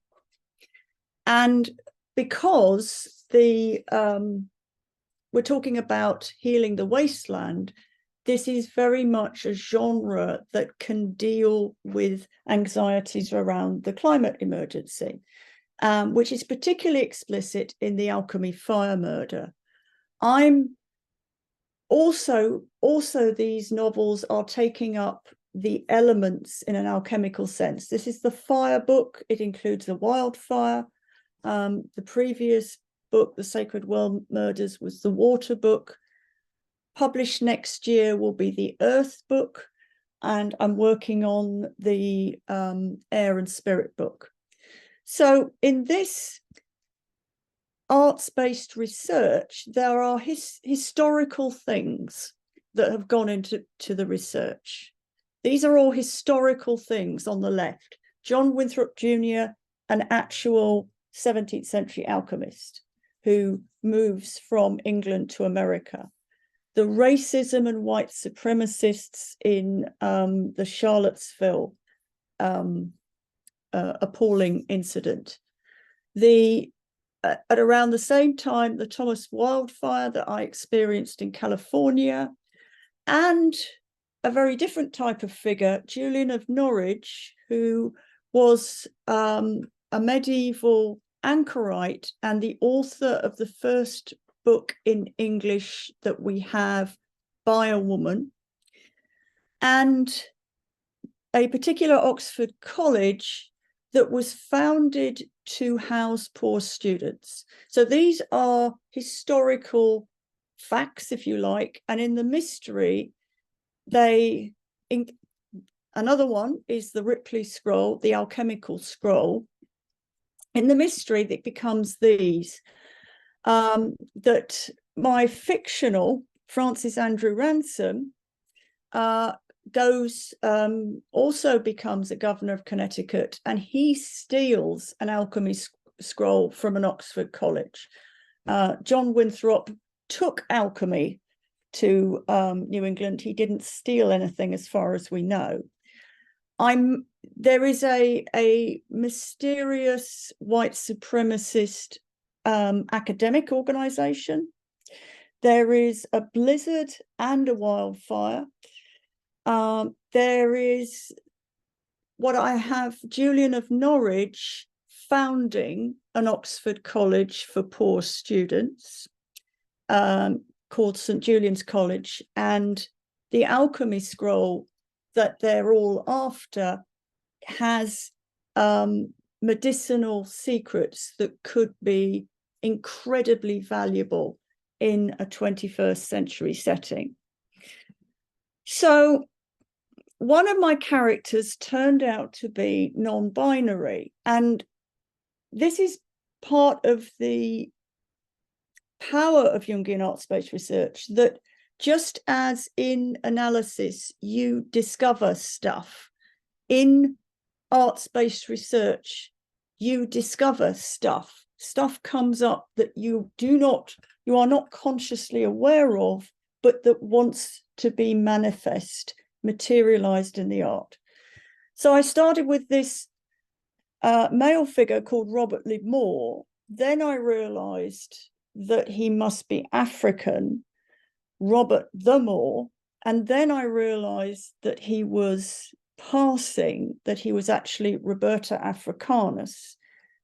And because we're talking about healing the wasteland, this is very much a genre that can deal with anxieties around the climate emergency, which is particularly explicit in the alchemy fire murder. I'm also these novels are taking up the elements in an alchemical sense. This is the fire book. It includes the wildfire. The previous book, The Sacred Well Murders, was the water book. Published next year will be the earth book, and I'm working on the air and spirit book. So in this arts-based research, there are historical things that have gone into the research. These are all historical things on the left. John Winthrop Jr., an actual 17th century alchemist who moves from England to America. The racism and white supremacists in the Charlottesville appalling incident. At around the same time, the Thomas wildfire that I experienced in California, and a very different type of figure, Julian of Norwich, who was a medieval anchorite and the author of the first book in English that we have by a woman, and a particular Oxford college that was founded to house poor students. So these are historical facts, if you like, and in the mystery, another one is the Ripley scroll, the alchemical scroll. In the mystery, it becomes these. That my fictional Francis Andrew Ransom also becomes a governor of Connecticut, and he steals an alchemy scroll from an Oxford college. John Winthrop took alchemy to New England. He didn't steal anything as far as we know. There is a mysterious white supremacist academic organization. There is a blizzard and a wildfire. There is what I have Julian of Norwich founding an Oxford college for poor students called St. Julian's College, and the alchemy scroll that they're all after has medicinal secrets that could be incredibly valuable in a 21st century setting. So one of my characters turned out to be non-binary, and this is part of the power of Jungian art-space research, that just as in analysis you discover stuff, in arts-based research, you discover stuff. Stuff comes up that you are not consciously aware of, but that wants to be manifest, materialized in the art. So I started with this male figure called Robert Lee Moore. Then I realized that he must be African, Robert the Moore. And then I realized that he was passing, that he was actually Roberta Africanus,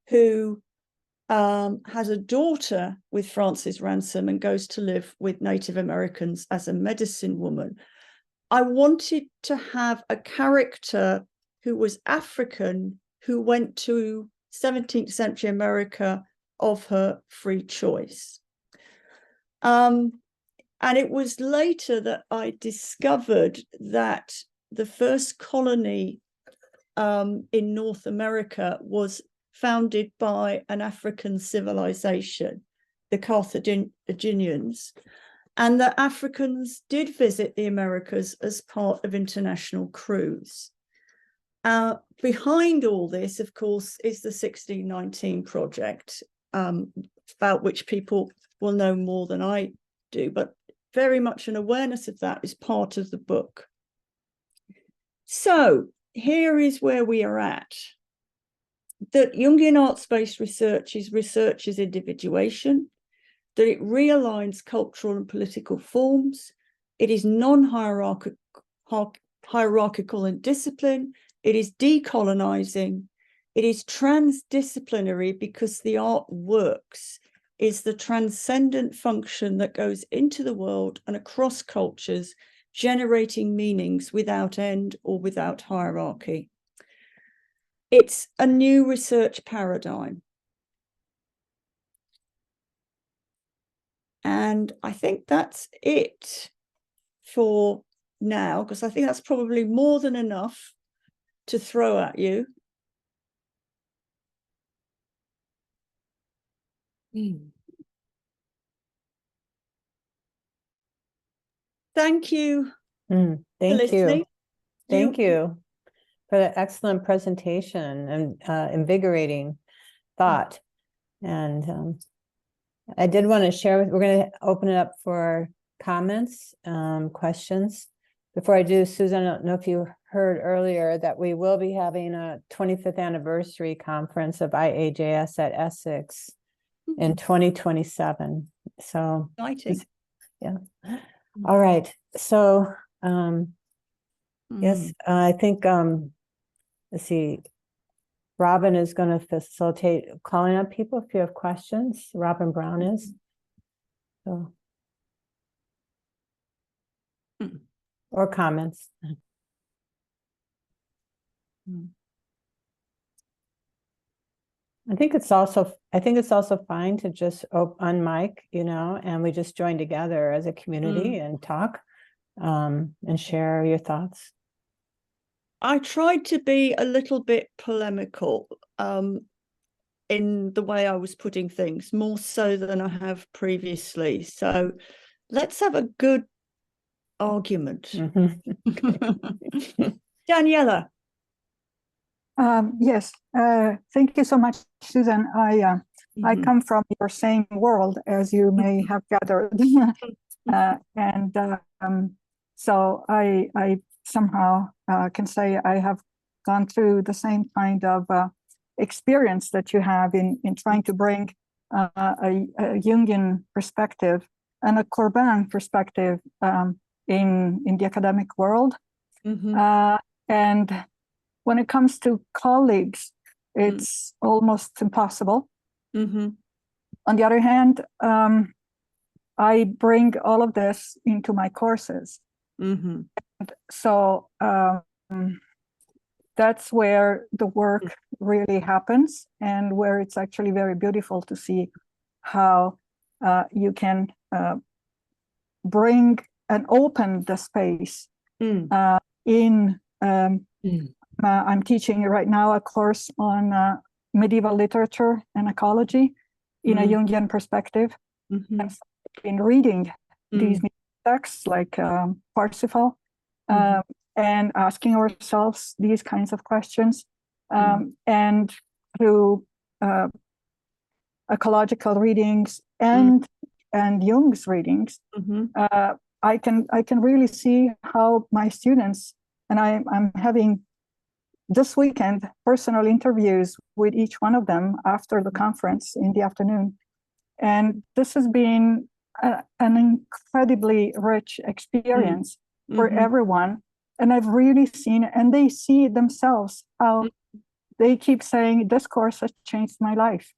who has a daughter with Francis Ransom and goes to live with Native Americans as a medicine woman. I wanted to have a character who was African, who went to 17th century America of her free choice. And it was later that I discovered that the first colony in North America was founded by an African civilization, the Carthaginians, and that Africans did visit the Americas as part of international crews. Behind all this, of course, is the 1619 project, about which people will know more than I do, but very much an awareness of that is part of the book. So here is where we are at. That Jungian arts-based research is individuation, that it realigns cultural and political forms, it is non-hierarchical in discipline, it is decolonizing, it is transdisciplinary because the art works, is the transcendent function that goes into the world and across cultures, generating meanings without end or without hierarchy. It's a new research paradigm. And I think that's it for now, because I think that's probably more than enough to throw at you. Thank you. Thank listening. you. Thank you for the excellent presentation and invigorating thought. And I did want to share we're going to open it up for comments, questions. Before I do, Susan, I don't know if you heard earlier that we will be having a 25th anniversary conference of IAJS at Essex in 2027. So exciting. Yeah. All right. So yes, I think let's see. Robin is going to facilitate calling on people if you have questions. Robin Brown is. So. Or comments. I think it's also fine to just unmic, and we just join together as a community and talk and share your thoughts. I tried to be a little bit polemical in the way I was putting things, more so than I have previously. So let's have a good argument. Daniela. Yes, thank you so much, Susan. I come from your same world, as you may have gathered. So I somehow can say I have gone through the same kind of experience that you have in trying to bring a Jungian perspective and a Corbin perspective in the academic world. And when it comes to colleagues, it's almost impossible. On the other hand, I bring all of this into my courses. So that's where the work really happens, and where it's actually very beautiful to see how you can bring and open the space I'm teaching right now a course on medieval literature and ecology in a Jungian perspective. And in reading these texts like Parsifal and asking ourselves these kinds of questions. and through ecological readings and Jung's readings, I can really see how my students, and I'm having this weekend personal interviews with each one of them after the conference in the afternoon. And this has been an incredibly rich experience for everyone. And I've really seen, and they see themselves, how they keep saying, this course has changed my life.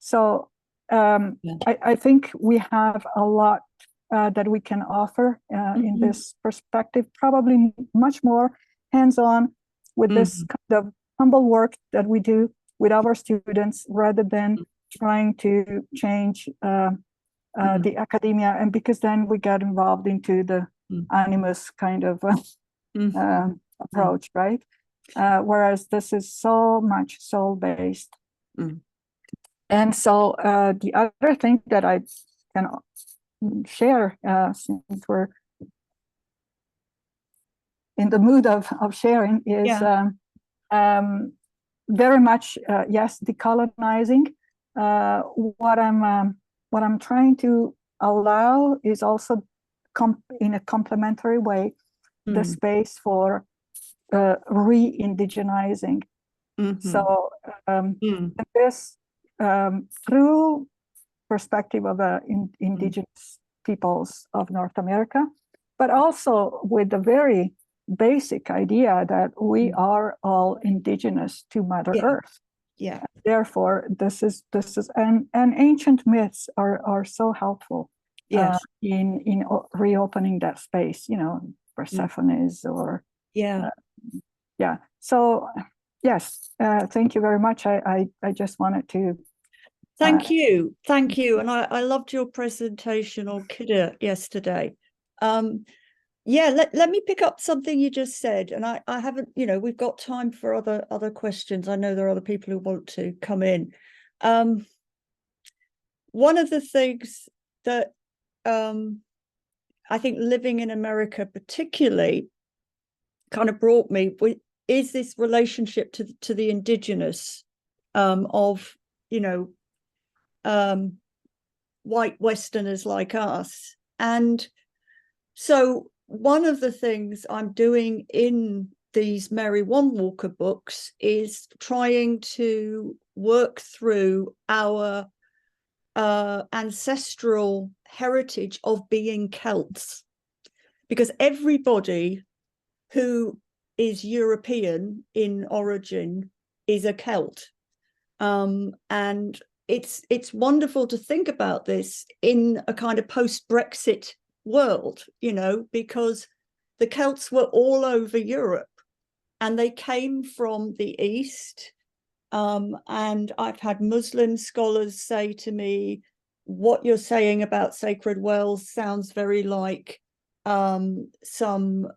So I think we have a lot that we can offer in this perspective, probably much more hands-on with this kind of humble work that we do with our students, rather than trying to change the academia, and because then we get involved into the animus kind of approach, right? Whereas this is so much soul-based. And so the other thing that I can share, since we're in the mood of sharing, is very much yes, decolonizing. What I'm trying to allow is also in a complementary way the space for re-indigenizing. So this through perspective of indigenous peoples of North America, but also with the very basic idea that we are all indigenous to Mother Earth. Yeah. Therefore, this is and ancient myths are so helpful. Yes. In reopening that space, Persephone's or So yes, thank you very much. I just wanted to. Thank you, and I loved your presentation on Kidder yesterday. Let me pick up something you just said, and I haven't, we've got time for other questions. I know there are other people who want to come in. One of the things that I think living in America particularly kind of brought me is this relationship to the indigenous of white Westerners like us. And so one of the things I'm doing in these Mary Wanwalker books is trying to work through our ancestral heritage of being Celts, because everybody who is European in origin is a Celt. And it's wonderful to think about this in a kind of post-Brexit world, because the Celts were all over Europe and they came from the East. And I've had Muslim scholars say to me, what you're saying about sacred wells sounds very like some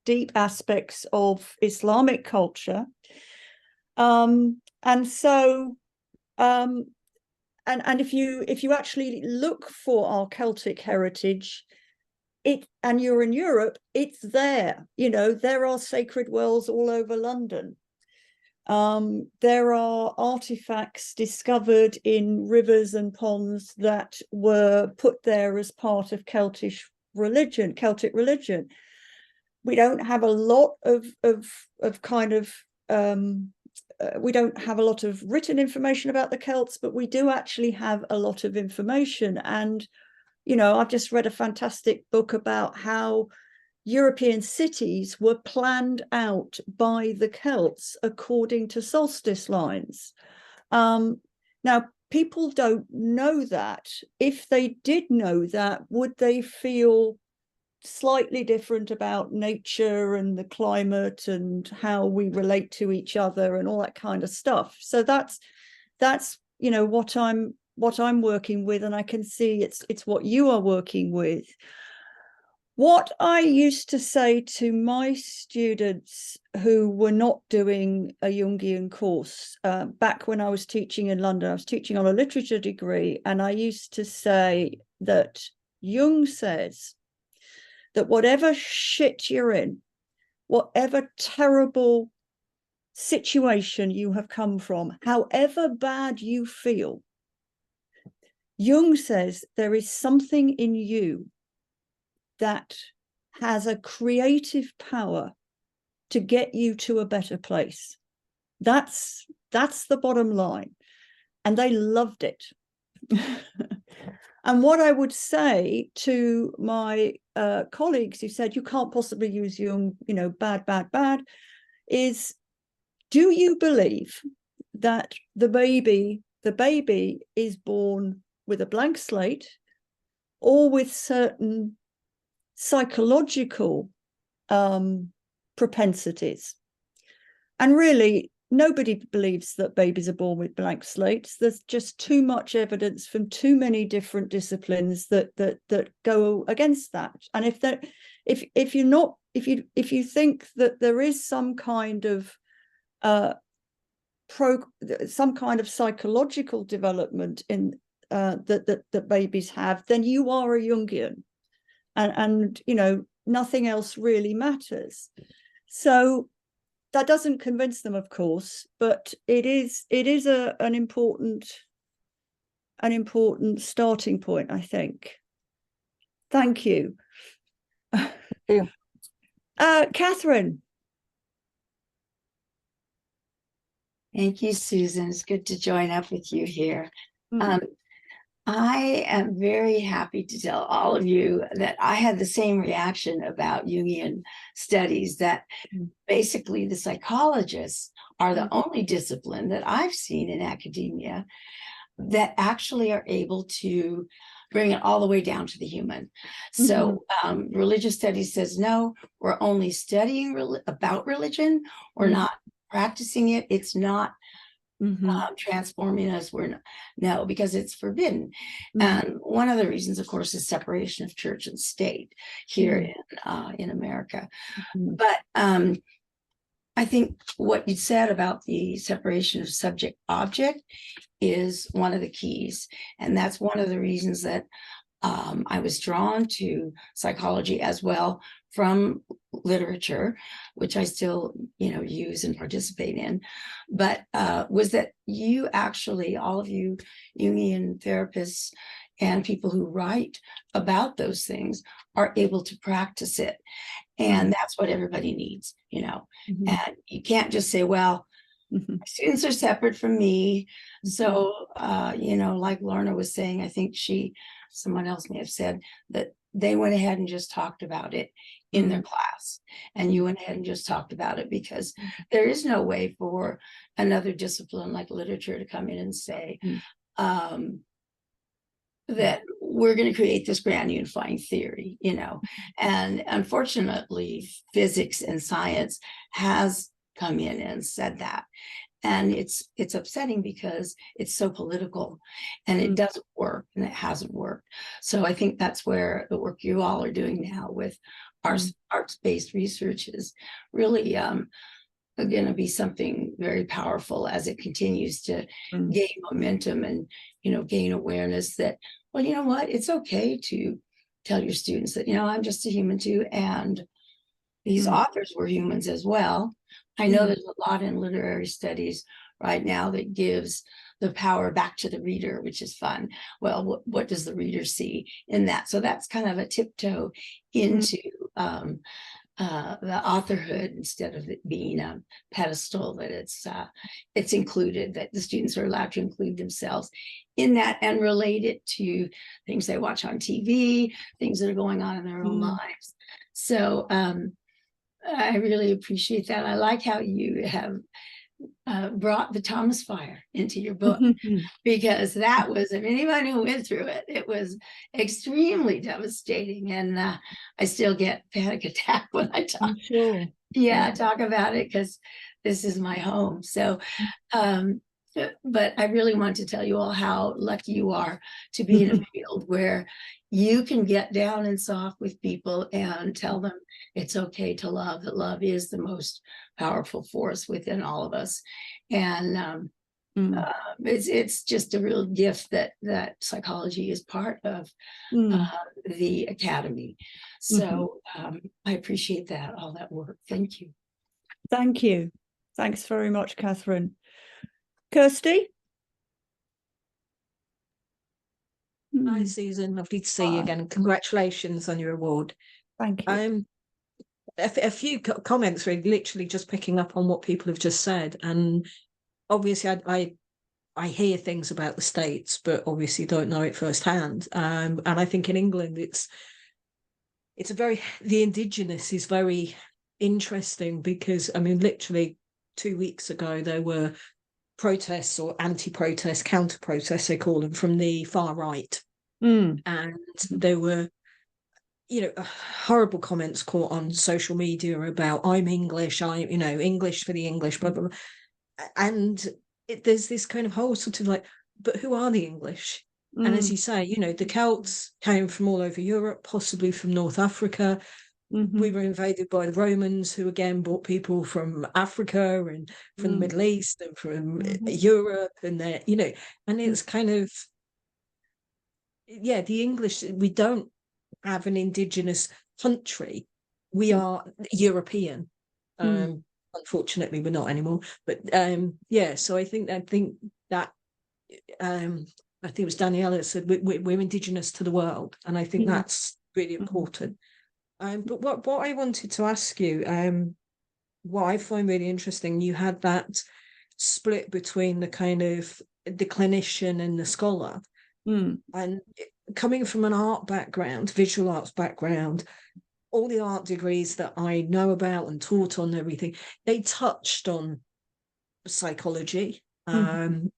deep aspects of Islamic culture. And so and if you actually look for our Celtic heritage, and you're in Europe, it's there. There are sacred wells all over London. There are artifacts discovered in rivers and ponds that were put there as part of Celtic religion. We don't have a lot of we don't have a lot of written information about the Celts, but we do actually have a lot of information. And I've just read a fantastic book about how European cities were planned out by the Celts according to solstice lines. Now, people don't know that. If they did know that, would they feel slightly different about nature and the climate and how we relate to each other and all that kind of stuff? So that's what I'm working with, and I can see it's what you are working with. What I used to say to my students who were not doing a Jungian course, back when I was teaching in London, I was teaching on a literature degree, and I used to say that Jung says that whatever shit you're in, whatever terrible situation you have come from, however bad you feel, Jung says there is something in you that has a creative power to get you to a better place. That's the bottom line. And they loved it. And what I would say to my colleagues who said, you can't possibly use Jung, bad, is, do you believe that the baby is born with a blank slate or with certain psychological propensities? And really, nobody believes that babies are born with blank slates. There's just too much evidence from too many different disciplines that go against that. And if you think that there is some kind of psychological development in that babies have, then you are a Jungian, and nothing else really matters. So that doesn't convince them, of course, but it is an important starting point, I think. Thank you. Thank you. Catherine. Thank you, Susan. It's good to join up with you here. Mm. I am very happy to tell all of you that I had the same reaction about Jungian studies, that basically the psychologists are the only discipline that I've seen in academia that actually are able to bring it all the way down to the human. So religious studies says, no, we're only studying about religion. We're not practicing it. It's not transforming us. No, because it's forbidden. And one of the reasons, of course, is separation of church and state here in America. But I think what you said about the separation of subject object is one of the keys, and that's one of the reasons that I was drawn to psychology as well from literature, which I still, use and participate in, but was that you actually, all of you Jungian therapists and people who write about those things are able to practice it. And that's what everybody needs, and you can't just say, well, students are separate from me. So, like Lorna was saying, I think someone else may have said that they went ahead and just talked about it in their class, and you went ahead and just talked about it because there is no way for another discipline like literature to come in and say that we're going to create this grand unifying theory, and unfortunately physics and science has come in and said that. And it's upsetting because it's so political and it doesn't work, and it hasn't worked. So I think that's where the work you all are doing now with arts-based research is really going to be something very powerful as it continues to gain momentum and, gain awareness that, well, you know what, it's okay to tell your students that, I'm just a human too. And these authors were humans as well. I know there's a lot in literary studies right now that gives the power back to the reader, which is fun. Well, what does the reader see in that? So that's kind of a tiptoe into the authorhood, instead of it being a pedestal, that it's included, that the students are allowed to include themselves in that and relate it to things they watch on TV, things that are going on in their own lives. So I really appreciate that. I like how you have brought the Thomas Fire into your book, because that was, if anyone who went through it, it was extremely devastating. And I still get panic attack when I talk. Talk about it, because this is my home. So, but I really want to tell you all how lucky you are to be in a field where you can get down and soft with people and tell them it's okay to love, that love is the most powerful force within all of us. And It's just a real gift that psychology is part of the academy. So I appreciate that, all that work. Thank you. Thank you. Thanks very much, Catherine. Kirsty? Hi, Susan. Lovely to see you again. Congratulations on your award. Thank you. A few comments, really, literally just picking up on what people have just said. And obviously, I hear things about the States, but obviously don't know it firsthand. And I think in England, the Indigenous is very interesting because, I mean, literally 2 weeks ago, there were protests or anti-protests, counter-protests, they call them, from the far right. And there were, horrible comments caught on social media about I'm English, English for the English, blah, blah, blah. And there's this kind of whole sort of like, but who are the English? And as you say, the Celts came from all over Europe, possibly from North Africa. We were invaded by the Romans, who again brought people from Africa and from the Middle East and from Europe, and and it's kind of, the English, we don't have an indigenous country. We are European. Unfortunately, we're not anymore. But so I think that I think it was Daniela that said we're indigenous to the world, and I think that's really important. But what I wanted to ask you, what I find really interesting, you had that split between the kind of the clinician and the scholar. And coming from an art background, visual arts background, all the art degrees that I know about and taught on everything, they touched on psychology,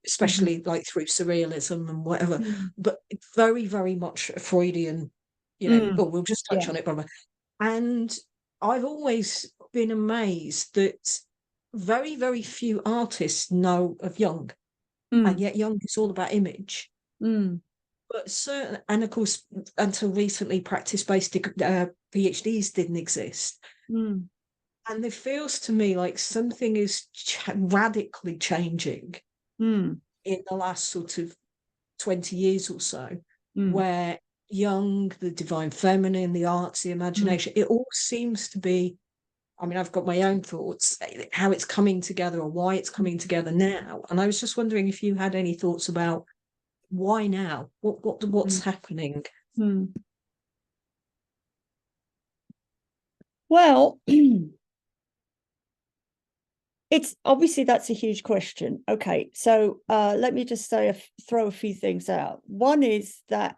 especially like through surrealism and whatever, but very, very much Freudian, we'll just touch on it, brother. And I've always been amazed that very, very few artists know of Jung, and yet Jung is all about image. But certain, and of course, until recently, practice-based PhDs didn't exist. And it feels to me like something is radically changing in the last sort of 20 years or so, where Jung, the divine feminine, the arts, the imagination, it all seems to be, I mean, I've got my own thoughts, how it's coming together or why it's coming together now. And I was just wondering if you had any thoughts about why now? What's happening? Well, it's obviously that's a huge question. Okay, so let me just throw a few things out. One is that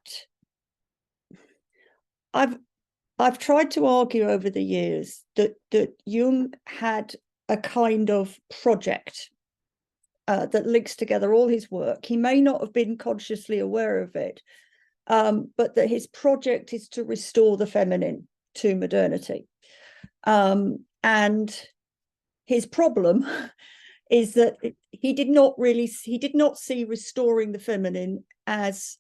I've tried to argue over the years that Jung had a kind of project that links together all his work. He may not have been consciously aware of it, but that his project is to restore the feminine to modernity. And his problem is that he did not see restoring the feminine as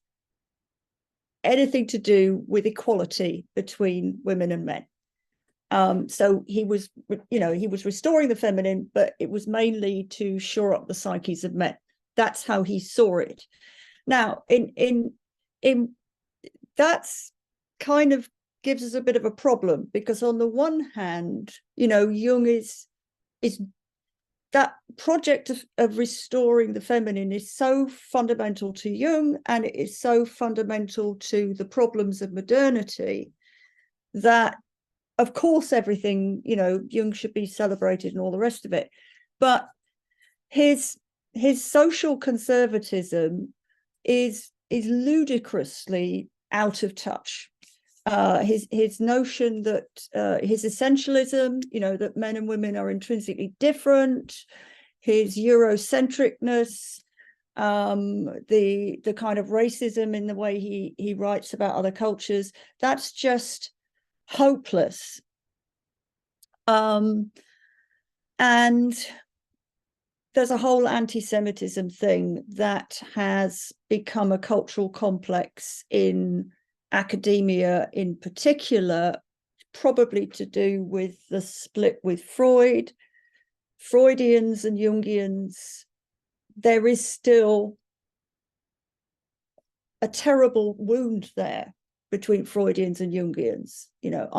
anything to do with equality between women and men. So he was restoring the feminine, but it was mainly to shore up the psyches of men. That's how he saw it. Now, in that's kind of gives us a bit of a problem, because on the one hand, Jung is that project of restoring the feminine is so fundamental to Jung, and it is so fundamental to the problems of modernity, that of course everything, Jung should be celebrated and all the rest of it. But his social conservatism is ludicrously out of touch. His notion that his essentialism, that men and women are intrinsically different, his Eurocentricness, the kind of racism in the way he writes about other cultures, that's just hopeless. And there's a whole anti-Semitism thing that has become a cultural complex in academia in particular, probably to do with the split with Freud. Freudians and Jungians there is still a terrible wound there between Freudians and Jungians. You know,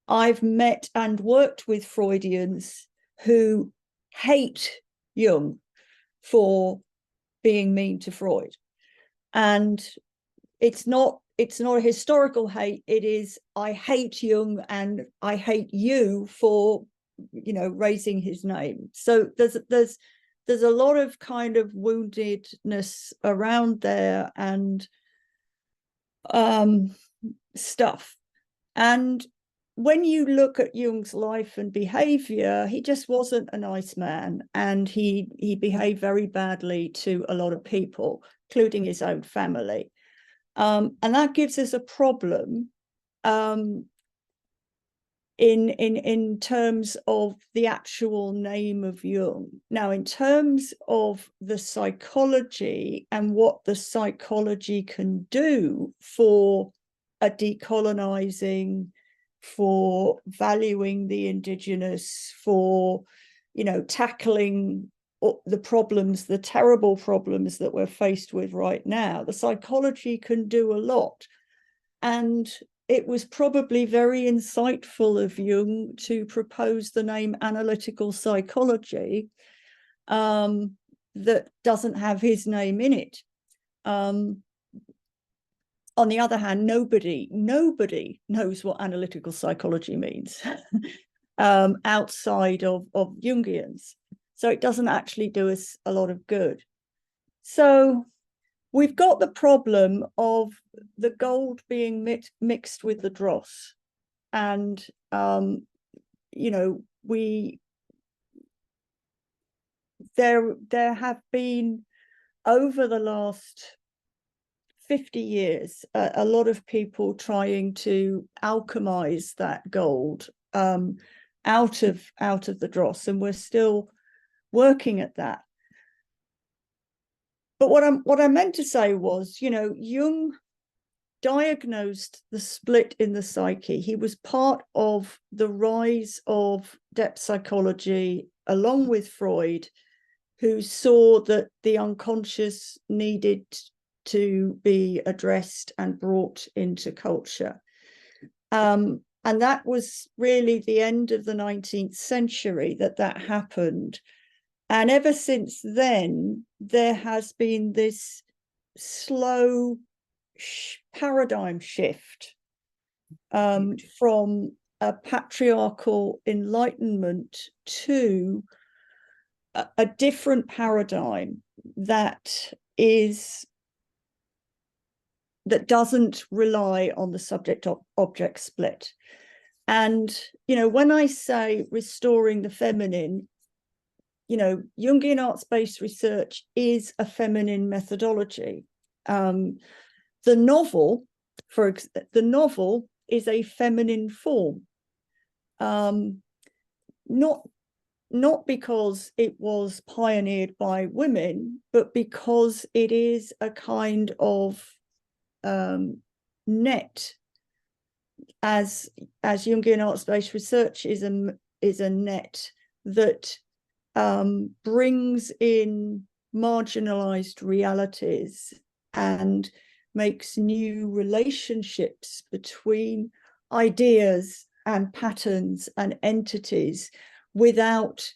I've met and worked with Freudians who hate Jung for being mean to Freud. And it's not a historical hate. It is, I hate Jung and I hate you for, you know, raising his name. So there's a lot of kind of woundedness around there and stuff. And when you look at Jung's life and behavior, he just wasn't a nice man, and he behaved very badly to a lot of people, including his own family. And that gives us a problem in terms of the actual name of Jung. Now, in terms of the psychology and what the psychology can do for a decolonizing, for valuing the indigenous, for, you know, tackling the problems, the terrible problems that we're faced with right now, the psychology can do a lot. And it was probably very insightful of Jung to propose the name analytical psychology that doesn't have his name in it. On the other hand, nobody knows what analytical psychology means outside of Jungians. So it doesn't actually do us a lot of good. So we've got the problem of the gold being mixed with the dross. And, you know, there have been, over the last 50 years, a lot of people trying to alchemize that gold out of the dross, and we're still working at that. But what I meant to say was, you know, Jung diagnosed the split in the psyche. He was part of the rise of depth psychology, along with Freud, who saw that the unconscious needed to be addressed and brought into culture. And that was really the end of the 19th century that happened. And ever since then, there has been this slow paradigm shift from a patriarchal enlightenment to a different paradigm that doesn't rely on the subject-object split. And, you know, when I say restoring the feminine, you know, Jungian arts-based research is a feminine methodology. The novel is a feminine form, not because it was pioneered by women, but because it is a kind of net, as Jungian arts-based research is a net that brings in marginalized realities and makes new relationships between ideas and patterns and entities without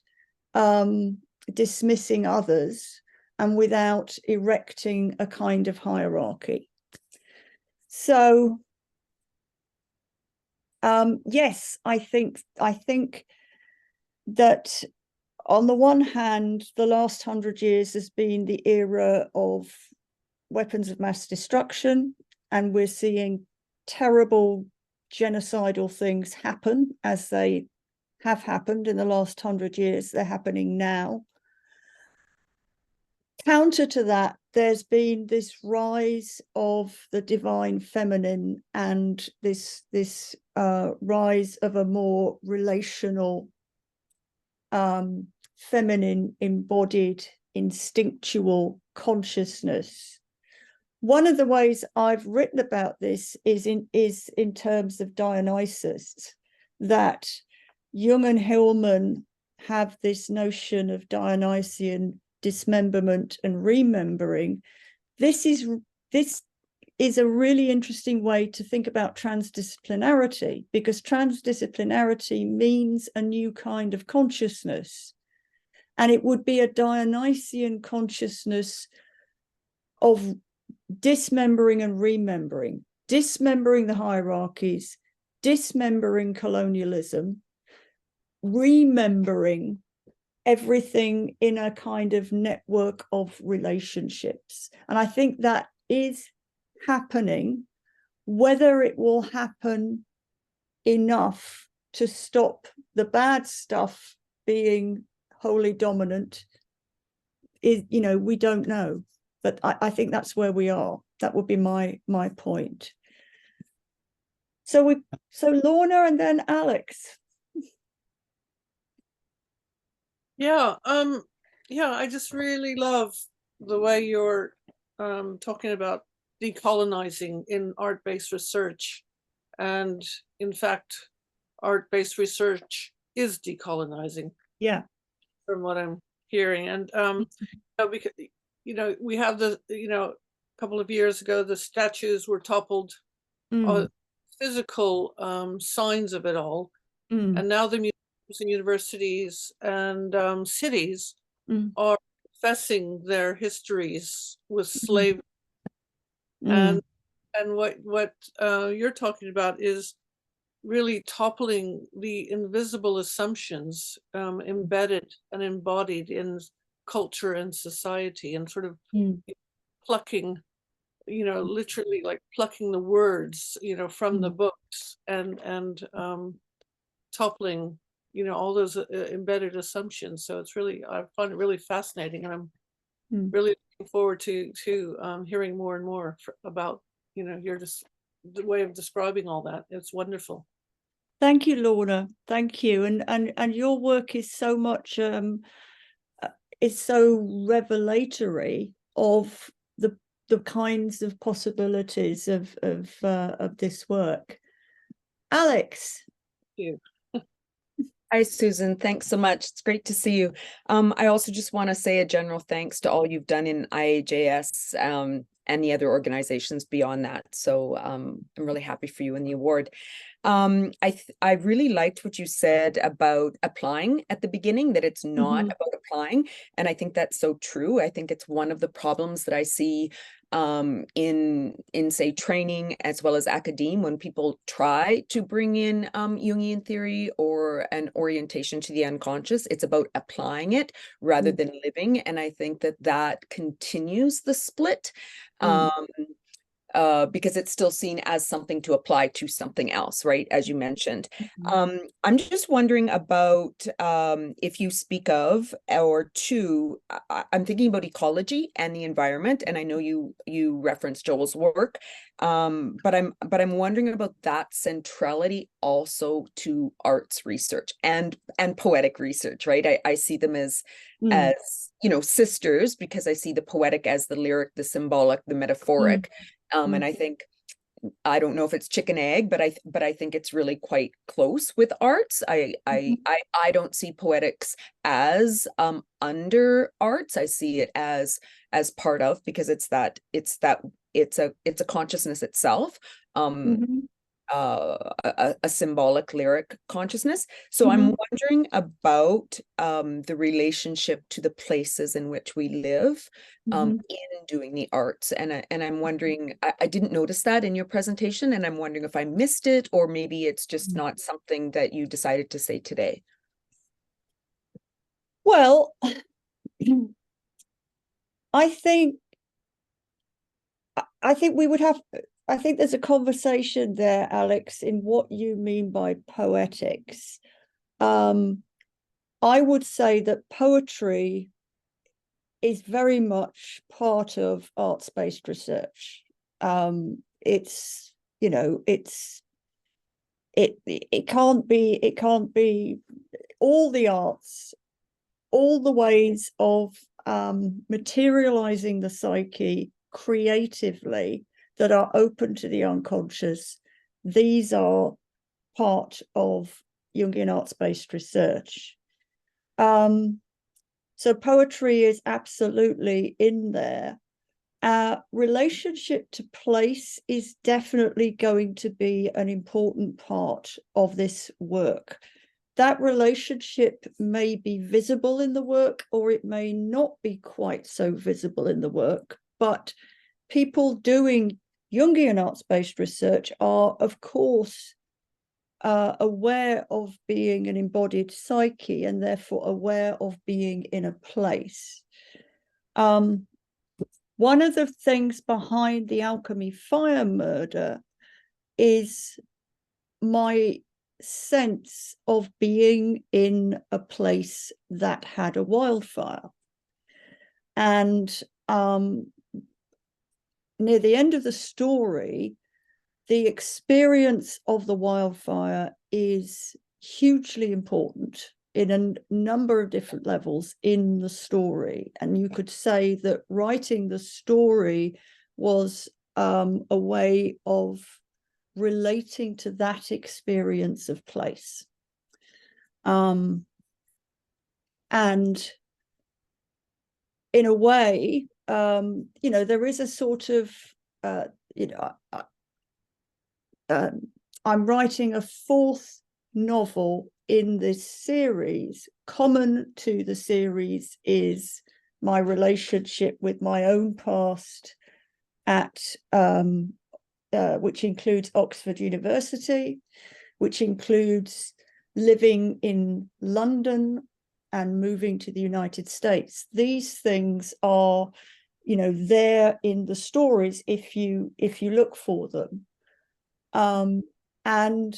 dismissing others and without erecting a kind of hierarchy. So yes, I think that on the one hand, the last 100 years has been the era of weapons of mass destruction, and we're seeing terrible genocidal things happen, as they have happened in the last 100 years. They're happening now. Counter to that, there's been this rise of the divine feminine and this rise of a more relational feminine embodied instinctual consciousness. One of the ways I've written about this is in terms of Dionysus, that Jung and Hillman have this notion of Dionysian dismemberment and remembering, this is a really interesting way to think about transdisciplinarity, because transdisciplinarity means a new kind of consciousness. And it would be a Dionysian consciousness of dismembering and remembering, dismembering the hierarchies, dismembering colonialism, remembering everything in a kind of network of relationships. And I think that is happening. Whether it will happen enough to stop the bad stuff being wholly dominant is, we don't know. But I think that's where we are. That would be my point. So Lorna and then Alex. I just really love the way you're talking about decolonizing in art-based research. And in fact, art-based research is decolonizing. Yeah. From what I'm hearing. And because we have a couple of years ago, the statues were toppled, physical signs of it all. And now the museums and universities and cities are confessing their histories with slavery. And what you're talking about is really toppling the invisible assumptions embedded and embodied in culture and society, and sort of plucking, literally like plucking the words, from the books and toppling, all those embedded assumptions. So it's really, I find it really fascinating, and I'm really looking forward to hearing more and more about, your the way of describing all that. It's wonderful. Thank you, Lorna. Thank you. And your work is so much, is so revelatory of the kinds of possibilities of this work. Alex. Thank you. Hi, Susan. Thanks so much. It's great to see you. I also just want to say a general thanks to all you've done in IAJS and the other organizations beyond that. So I'm really happy for you in the award. I really liked what you said about applying at the beginning, that it's not about applying. And I think that's so true. I think it's one of the problems that I see in say training as well as academe, when people try to bring in Jungian theory or an orientation to the unconscious. It's about applying it rather than living. And I think that continues the split. Because it's still seen as something to apply to something else, right? As you mentioned. I'm just wondering about if you speak of or to, I'm thinking about ecology and the environment, and I know you referenced Joel's work, but I'm wondering about that centrality also to arts research and poetic research, right? I see them as sisters, because I see the poetic as the lyric, the symbolic, the metaphoric. And I think, I don't know if it's chicken egg, but I think it's really quite close with arts. I don't see poetics as under arts. I see it as part of, because it's a consciousness itself. A symbolic lyric consciousness. So I'm wondering about the relationship to the places in which we live in doing the arts. And I'm wondering, I didn't notice that in your presentation, and I'm wondering if I missed it, or maybe it's just not something that you decided to say today. Well, I think we would have, I think there's a conversation there, Alex, in what you mean by poetics. I would say that poetry is very much part of arts-based research. It's, it can't be all the arts, all the ways of materializing the psyche creatively that are open to the unconscious. These are part of Jungian arts-based research. So poetry is absolutely in there. Relationship to place is definitely going to be an important part of this work. That relationship may be visible in the work, or it may not be quite so visible in the work, but people doing Jungian arts-based research are, of course, aware of being an embodied psyche and therefore aware of being in a place. One of the things behind the alchemy fire murder is my sense of being in a place that had a wildfire. And near the end of the story, the experience of the wildfire is hugely important in a number of different levels in the story. And you could say that writing the story was a way of relating to that experience of place. And in a way, you know, there is a sort of, you know, I'm writing a fourth novel in this series. Common to the series is my relationship with my own past at which includes Oxford University, which includes living in London and moving to the United States. These things are, you know, there in the stories if you look for them. And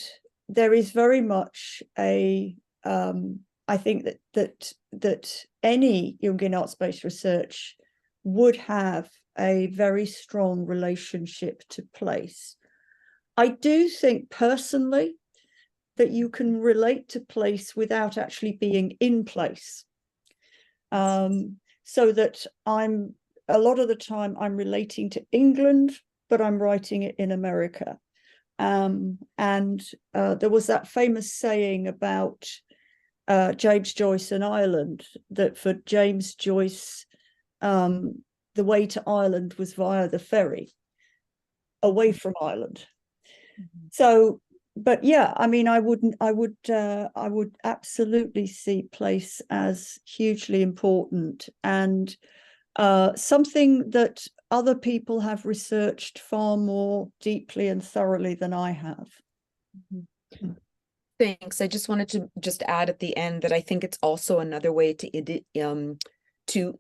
there is very much a, I think that any Jungian arts-based research would have a very strong relationship to place. I do think personally that you can relate to place without actually being in place. So that a lot of the time I'm relating to England, but I'm writing it in America. And there was that famous saying about James Joyce and Ireland, that for James Joyce, the way to Ireland was via the ferry, away from Ireland. So, but yeah, I mean, I would absolutely see place as hugely important, and something that other people have researched far more deeply and thoroughly than I have. Thanks. I just wanted to just add at the end that I think it's also another way to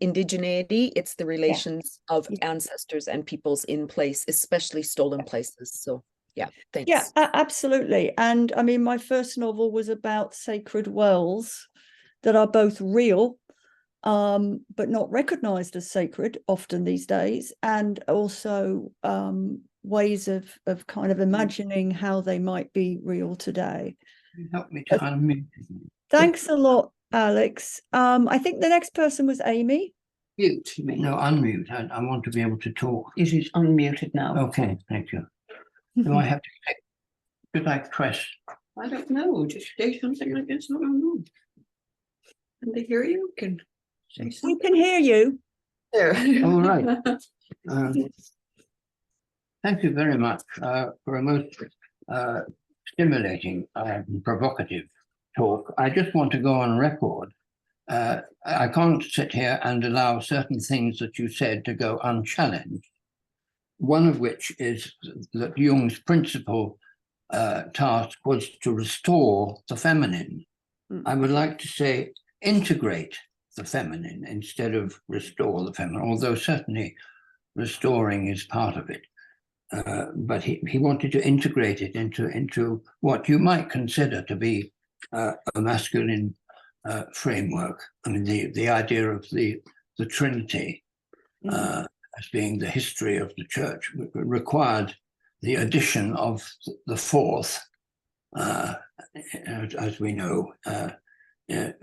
indigeneity. It's the relations of ancestors and peoples in place, especially stolen places. So yeah, thanks. Yeah, absolutely. And I mean, my first novel was about sacred wells that are both real, but not recognized as sacred often these days, and also ways of kind of imagining how they might be real today. You help me to unmute. Thanks a lot, Alex. I think the next person was Amy. Mute, you mean? No, unmute. I want to be able to talk. It is unmuted now. Okay, thank you. Do I have to click? Should I press? I don't know. Just say something like this. I don't know. Can they hear you? Can say something? We can hear you. There. All right. Thank you very much for a most stimulating and provocative talk. I just want to go on record. I can't sit here and allow certain things that you said to go unchallenged. One of which is that Jung's principal task was to restore the feminine. I would like to say integrate the feminine instead of restore the feminine, although certainly restoring is part of it. But he wanted to integrate it into what you might consider to be a masculine framework. I mean, the idea of the Trinity as being the history of the church required the addition of the fourth, as we know, the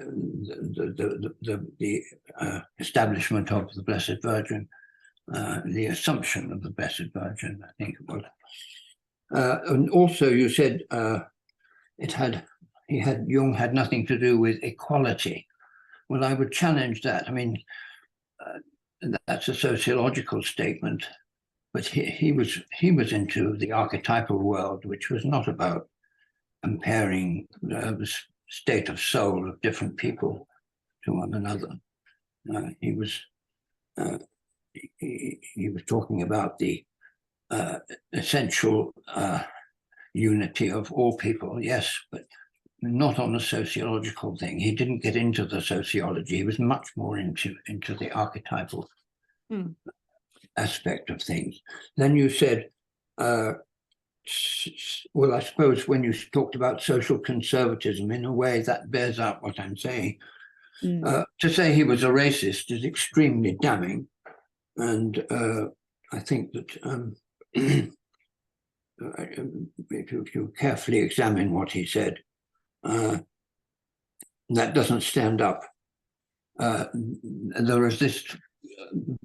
establishment of the Blessed Virgin, the assumption of the Blessed Virgin, I think it was. And also you said Jung had nothing to do with equality. Well, I would challenge that. I mean, that's a sociological statement, but he was into the archetypal world, which was not about comparing the state of soul of different people to one another. He was talking about the essential unity of all people, yes, but not on a sociological thing. He didn't get into the sociology. He was much more into the archetypal aspect of things. Then you said, well, I suppose when you talked about social conservatism, in a way that bears out what I'm saying. To say he was a racist is extremely damning. And I think that if you carefully examine what he said, that doesn't stand up. There is this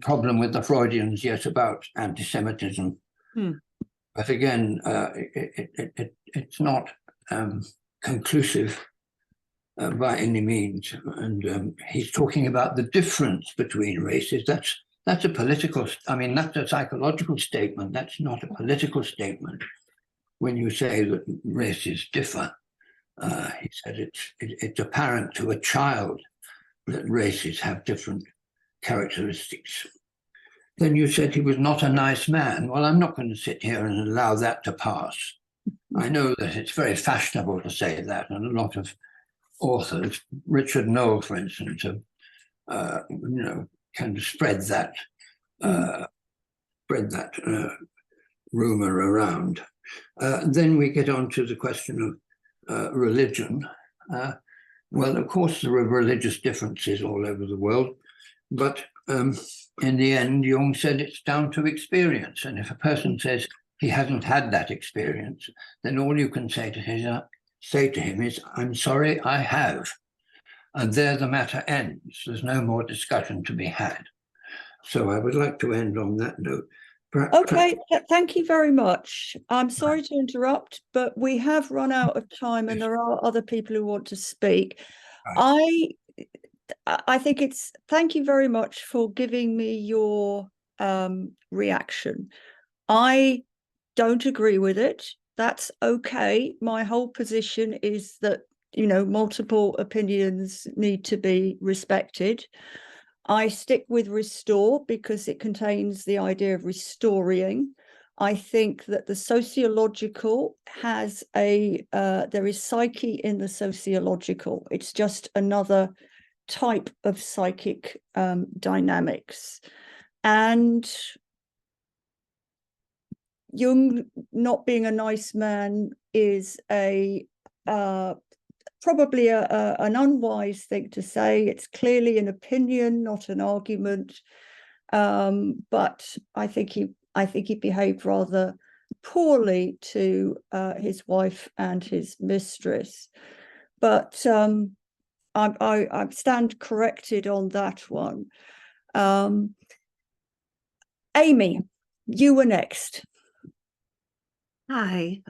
problem with the Freudians, yes, about anti-Semitism. But again, it's not conclusive by any means. And he's talking about the difference between races. That's a political, I mean, that's a psychological statement. That's not a political statement. When you say that races differ, he said it's apparent to a child that races have different characteristics. Then you said he was not a nice man. Well, I'm not going to sit here and allow that to pass. I know that it's very fashionable to say that, and a lot of authors, Richard Noel, for instance, have, kind of spread that rumor around. Then we get on to the question of religion. Well, of course, there are religious differences all over the world, but in the end, Jung said it's down to experience. And if a person says he hasn't had that experience, then all you can say to him is, I'm sorry, I have. And there the matter ends. There's no more discussion to be had. So I would like to end on that note. Okay, thank you very much. I'm sorry to interrupt, but we have run out of time and there are other people who want to speak. I think thank you very much for giving me your reaction. I don't agree with it. That's okay. My whole position is that, multiple opinions need to be respected. I stick with restore because it contains the idea of restoring. I think that the sociological has there is psyche in the sociological. It's just another type of psychic dynamics. And Jung not being a nice man is probably an unwise thing to say. It's clearly an opinion, not an argument. But I think he behaved rather poorly to his wife and his mistress. But I stand corrected on that one. Amy, you were next. Hi.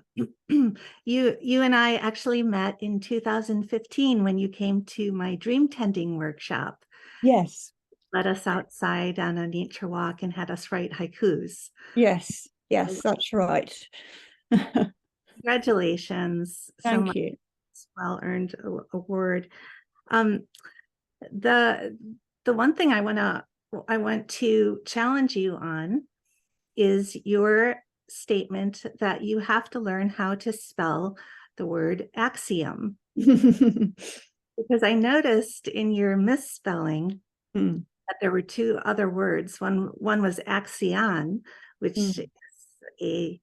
You and I actually met in 2015 when you came to my dream tending workshop. Yes. Led us outside on a nature walk and had us write haikus. Yes, that's right. Congratulations. Thank you. Well-earned award. The one thing I want to challenge you on is your statement that you have to learn how to spell the word axiom. Because I noticed in your misspelling that there were two other words. One was axion, which is a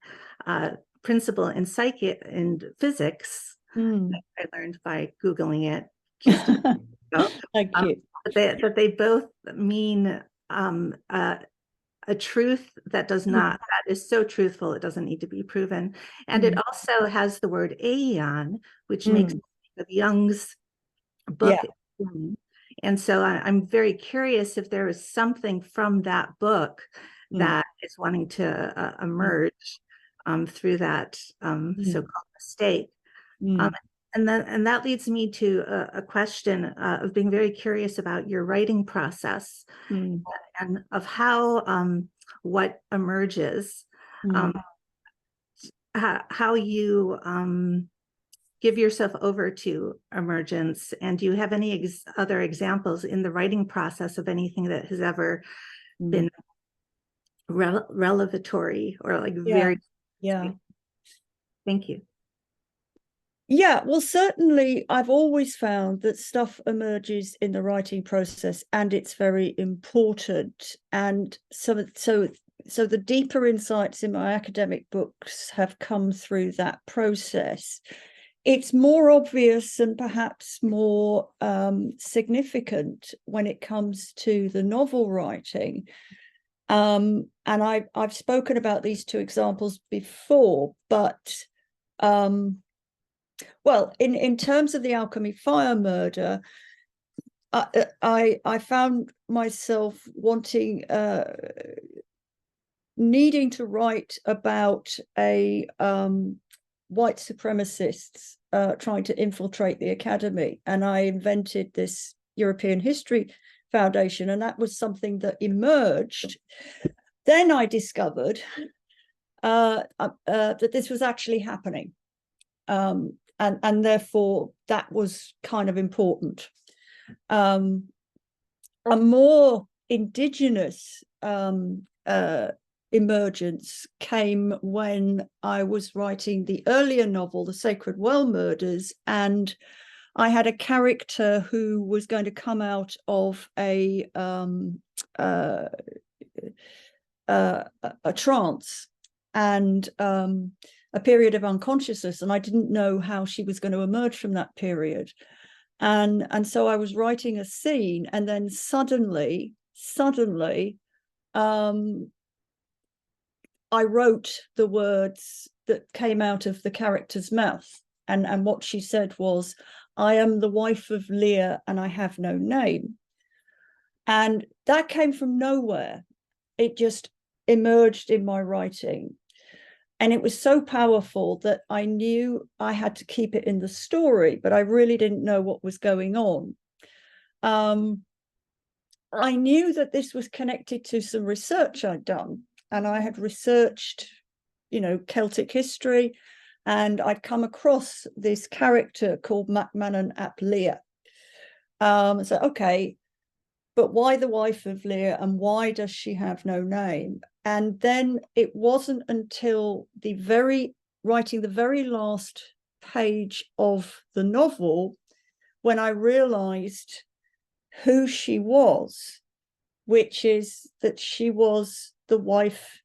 principle in psychic and physics that I learned by Googling it just a minute ago. Thank you. That they both mean a truth that does not, that is so truthful, it doesn't need to be proven. And it also has the word aeon, which makes me think of Jung's book. And so I'm very curious if there is something from that book that is wanting to emerge through that so-called mistake. And that leads me to a question of being very curious about your writing process and of how what emerges, how you give yourself over to emergence. And do you have any other examples in the writing process of anything that has ever been revelatory or like very? Yeah. Thank you. Yeah, well, certainly I've always found that stuff emerges in the writing process, and it's very important. And so the deeper insights in my academic books have come through that process. It's more obvious and perhaps more significant when it comes to the novel writing. And I've spoken about these two examples before, but well, in terms of the Alchemy Fire murder, I found myself wanting, needing to write about a white supremacists trying to infiltrate the academy, and I invented this European History Foundation, and that was something that emerged. Then I discovered that this was actually happening. And therefore that was kind of important. A more indigenous emergence came when I was writing the earlier novel, The Sacred Well Murders, and I had a character who was going to come out of a trance and a period of unconsciousness, and I didn't know how she was going to emerge from that period. And so I was writing a scene, and then suddenly I wrote the words that came out of the character's mouth, and what she said was, "I am the wife of Lear and I have no name." And that came from nowhere. It just emerged in my writing. And it was so powerful that I knew I had to keep it in the story, but I really didn't know what was going on. I knew that this was connected to some research I'd done, and I had researched, Celtic history, and I'd come across this character called Macmannon ap Lear. So, okay, but why the wife of Lear, and why does she have no name? And then it wasn't until writing the very last page of the novel when I realized who she was, which is that she was the wife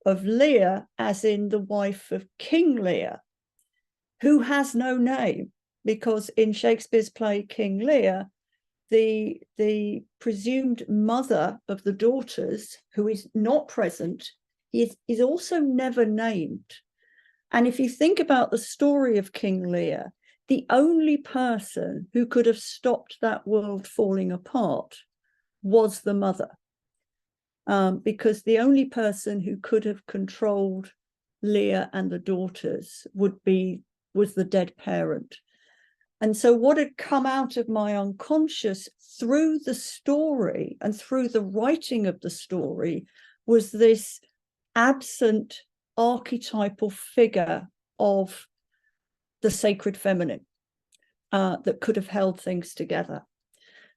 of Lear, as in the wife of King Lear, who has no name, because in Shakespeare's play King Lear, the presumed mother of the daughters, who is not present, is also never named. And if you think about the story of King Lear, the only person who could have stopped that world falling apart was the mother, because the only person who could have controlled Lear and the daughters was the dead parent. And so what had come out of my unconscious through the story and through the writing of the story was this absent archetypal figure of the sacred feminine that could have held things together.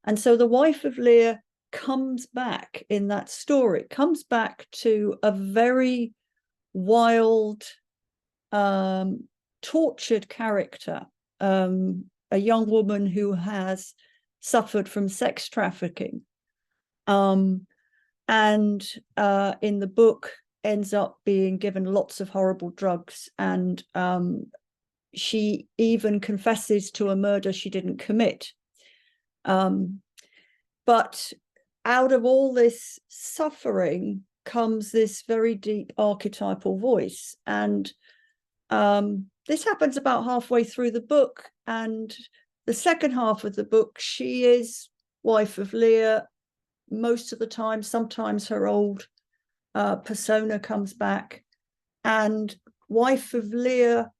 And so the wife of Lear comes back in that story, comes back to a very wild, tortured character, a young woman who has suffered from sex trafficking, and in the book ends up being given lots of horrible drugs, and she even confesses to a murder she didn't commit. But out of all this suffering comes this very deep archetypal voice, and this happens about halfway through the book, and the second half of the book, she is wife of Lear most of the time. Sometimes her old persona comes back, and wife of Lear,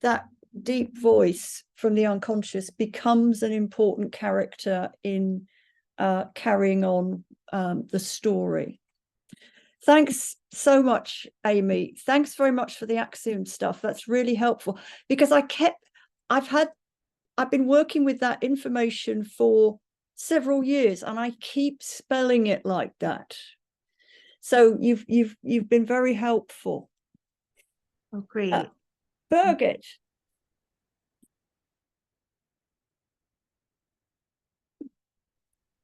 that deep voice from the unconscious becomes an important character in carrying on the story. Thanks so much, Amy. Thanks very much for the axiom stuff. That's really helpful, because I've been working with that information for several years, and I keep spelling it like that. So you've been very helpful. Oh, great. Birgit.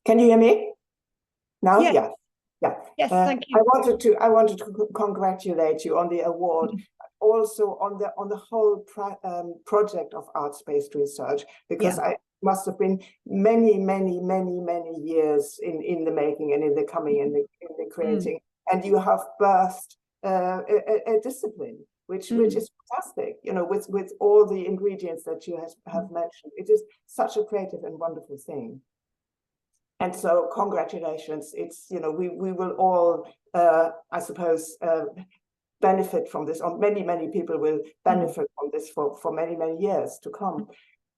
Can you hear me now? Yes. Yeah. Yeah. Yes, thank you. I wanted to congratulate you on the award, also on the whole project of arts-based research, because I must have been many years in the making and in the coming and in the creating, and you have birthed a discipline which is fantastic, you know, with all the ingredients that you have mentioned. It is such a creative and wonderful thing. And so congratulations. It's, you know, we will all, I suppose, benefit from this, or many people will benefit from this for many years to come.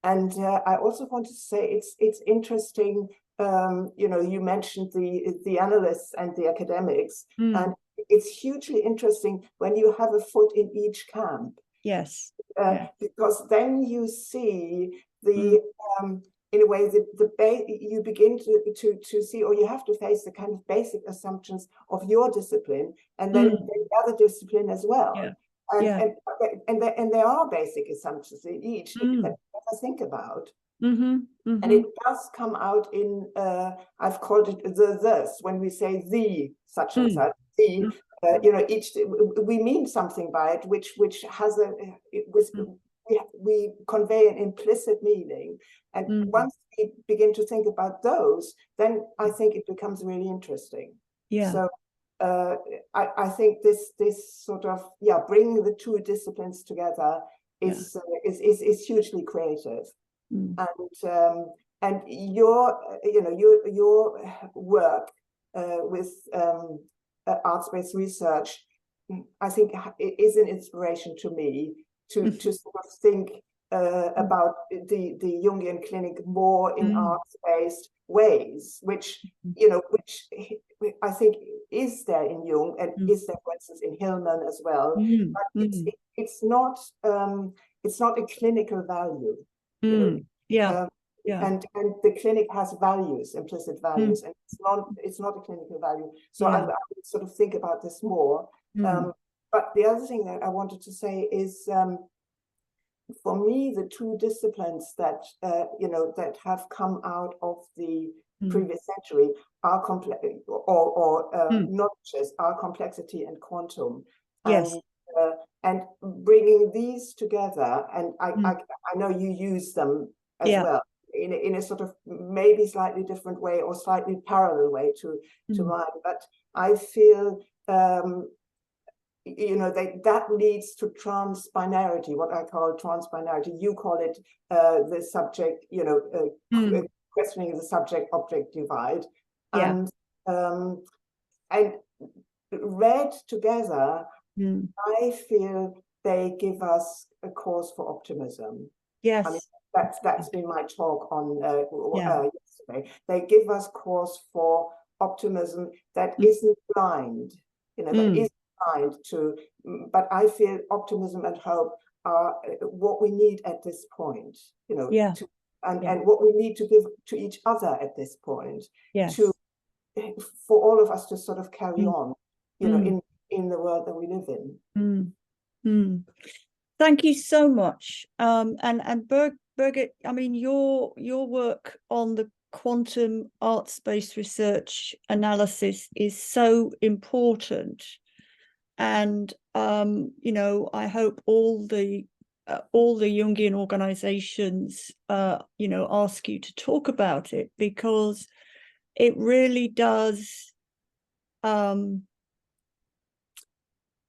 And I also wanted to say it's interesting, you know, you mentioned the analysts and the academics, and it's hugely interesting when you have a foot in each camp. Yes. Because then you see the in a way, you begin to see, or you have to face the kind of basic assumptions of your discipline, and then the other discipline as well. Yeah. And there are basic assumptions in each that you have to think about. And it does come out in, I've called it this, when we say the such and such, the, you know, each, we mean something by it, which has we convey an implicit meaning. And once we begin to think about those, then I think it becomes really interesting. Yeah. So I think this sort of, bringing the two disciplines together is hugely creative. And your work with arts-based research, I think is an inspiration to me to sort of think about the Jungian clinic more in arts-based ways, which I think is there in Jung and is there, for instance, in Hillman as well. But it's not a clinical value. You know? And the clinic has values, implicit values, and it's not a clinical value. So I would sort of think about this more. But the other thing that I wanted to say is, for me, the two disciplines that that have come out of the previous century are complex, or knowledges are complexity and quantum. Yes. And bringing these together, and I know you use them as well in a sort of maybe slightly different way or slightly parallel way to mine, but I feel that leads to transbinarity, what I call transbinarity. You call it the subject, questioning the subject-object divide. And read together, I feel they give us a cause for optimism. Yes. I mean, that's been my talk on yesterday. They give us cause for optimism that isn't blind, that isn't blind to, but I feel optimism and hope are what we need at this point, and what we need to give to each other at this point, for all of us to sort of carry on, in the world that we live in. Thank you so much. And Birgit, I mean, your work on the quantum arts-based research analysis is so important. And I hope all the Jungian organizations ask you to talk about it, because it really does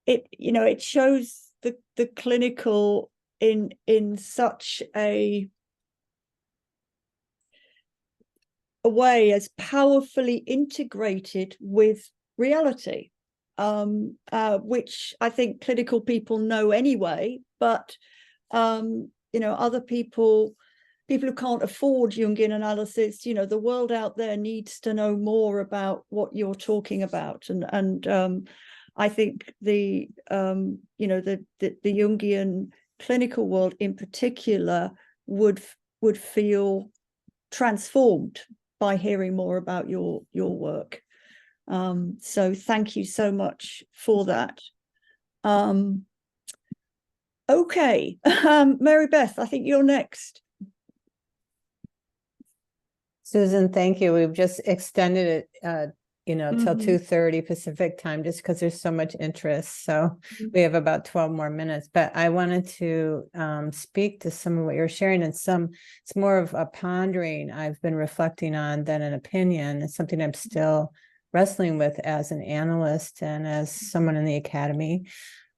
it shows the clinical in such a way as powerfully integrated with reality, which I think clinical people know anyway, but other people who can't afford Jungian analysis, the world out there needs to know more about what you're talking about. And I think the Jungian clinical world in particular would feel transformed by hearing more about your work. So thank you so much for that. Okay, Mary Beth, I think you're next. Susan, thank you. We've just extended it, till 2:30 Pacific time, just because there's so much interest. So we have about 12 more minutes, but I wanted to speak to some of what you're sharing, and it's more of a pondering I've been reflecting on than an opinion. It's something I'm still wrestling with as an analyst and as someone in the academy.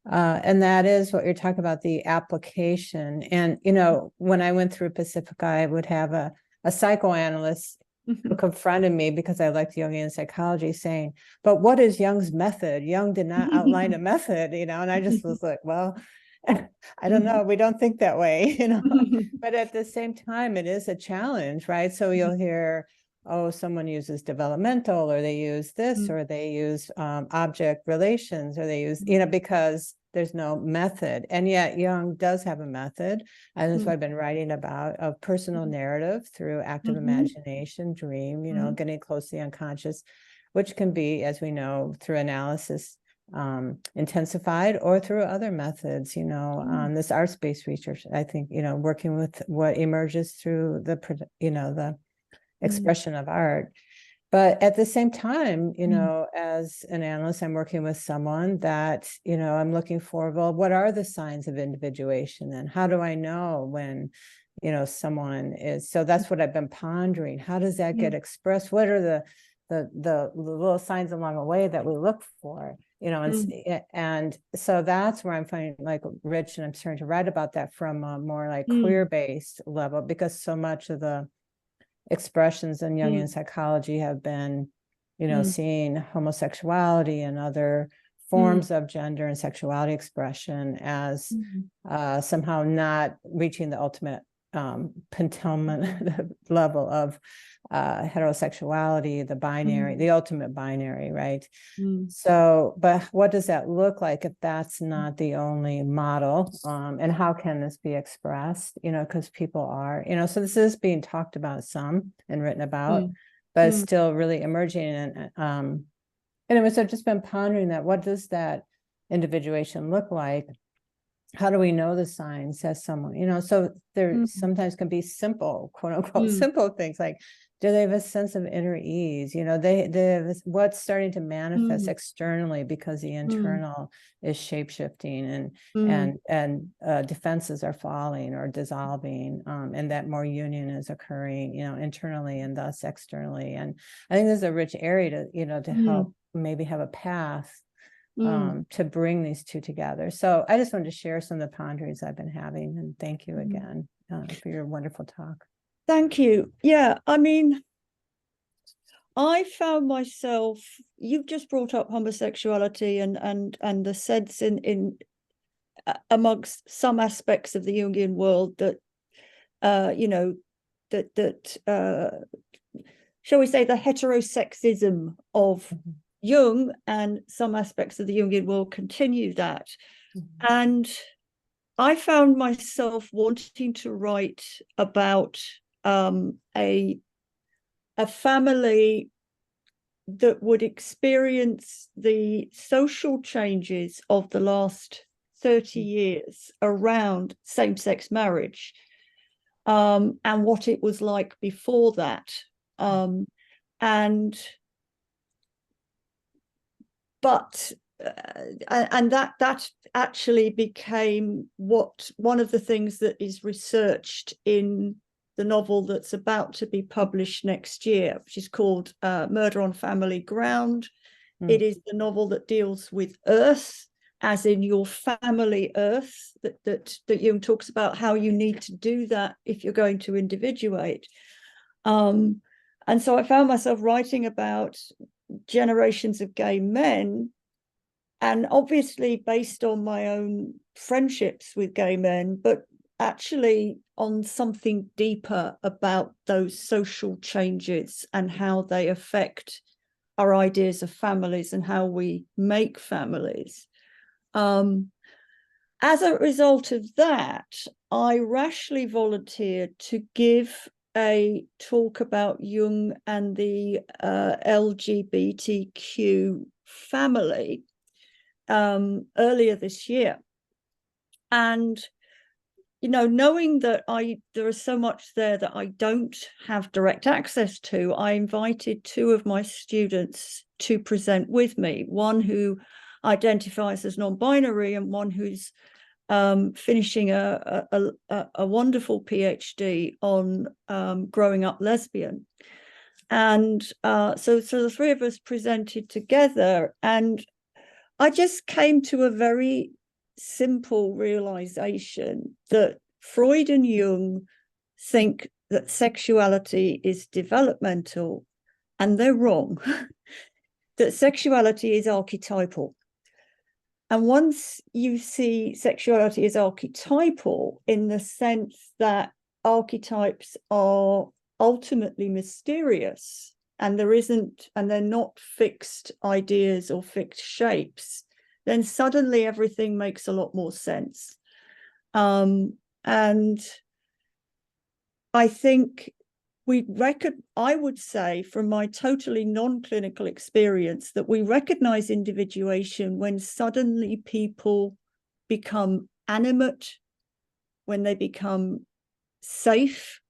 And that is what you're talking about, the application. And, when I went through Pacifica, I would have a psychoanalyst who confronted me because I liked Jungian psychology, saying, but what is Jung's method? Jung did not outline a method, and I just was like, well, I don't know. We don't think that way, but at the same time, it is a challenge, right? So you'll hear, oh, someone uses developmental, or they use this, or they use object relations, or they use, because there's no method. And yet Jung does have a method. And that's what I've been writing about, of personal narrative through active imagination, dream, getting close to the unconscious, which can be, as we know, through analysis, intensified, or through other methods, this arts-based research, I think, working with what emerges through the expression of art. But at the same time, as an analyst, I'm working with someone that, I'm looking for, well, what are the signs of individuation? And how do I know when, someone is, so that's what I've been pondering. How does that get expressed? What are the little signs along the way that we look for? And so that's where I'm finding like rich, and I'm starting to write about that from a more like queer-based level, because so much of the expressions in Jungian psychology have been, seeing homosexuality and other forms of gender and sexuality expression as somehow not reaching the ultimate pentiment level of heterosexuality, the binary, the ultimate binary, right? So, but what does that look like if that's not the only model? And how can this be expressed? Because people are, so this is being talked about some and written about, but it's still really emerging. And anyways, I've just been pondering that. What does that individuation look like? How do we know the signs as someone, so there sometimes can be simple, quote unquote, simple things like, do they have a sense of inner ease? They have what's starting to manifest externally because the internal is shape-shifting and defenses are falling or dissolving, and that more union is occurring, internally and thus externally. And I think there's a rich area to, to help maybe have a path to bring these two together. So I just wanted to share some of the ponderings I've been having, and thank you again for your wonderful talk. Thank you. Yeah, I mean, I found myself, you've just brought up homosexuality and the sense in amongst some aspects of the Jungian world that shall we say, the heterosexism of Jung, and some aspects of the Jungian world continue that. And I found myself wanting to write about a family that would experience the social changes of the last 30 years around same-sex marriage, and what it was like before that. And that actually became one of the things that is researched in the novel that's about to be published next year, which is called Murder on Family Ground. It is the novel that deals with Earth, as in your family Earth, that Jung talks about how you need to do that if you're going to individuate. And so I found myself writing about generations of gay men, and obviously based on my own friendships with gay men, but actually on something deeper about those social changes and how they affect our ideas of families and how we make families. As a result of that, I rashly volunteered to give a talk about Jung and the LGBTQ family earlier this year. And, you know, knowing that there is so much there that I don't have direct access to, I invited two of my students to present with me, one who identifies as non-binary and one who's finishing a wonderful PhD on growing up lesbian. And so the three of us presented together, and I just came to a very simple realization that Freud and Jung think that sexuality is developmental, and they're wrong. That sexuality is archetypal. And once you see sexuality as archetypal, in the sense that archetypes are ultimately mysterious, and they're not fixed ideas or fixed shapes, then suddenly everything makes a lot more sense. And I think I would say, from my totally non-clinical experience, that we recognize individuation when suddenly people become animate, when they become safe,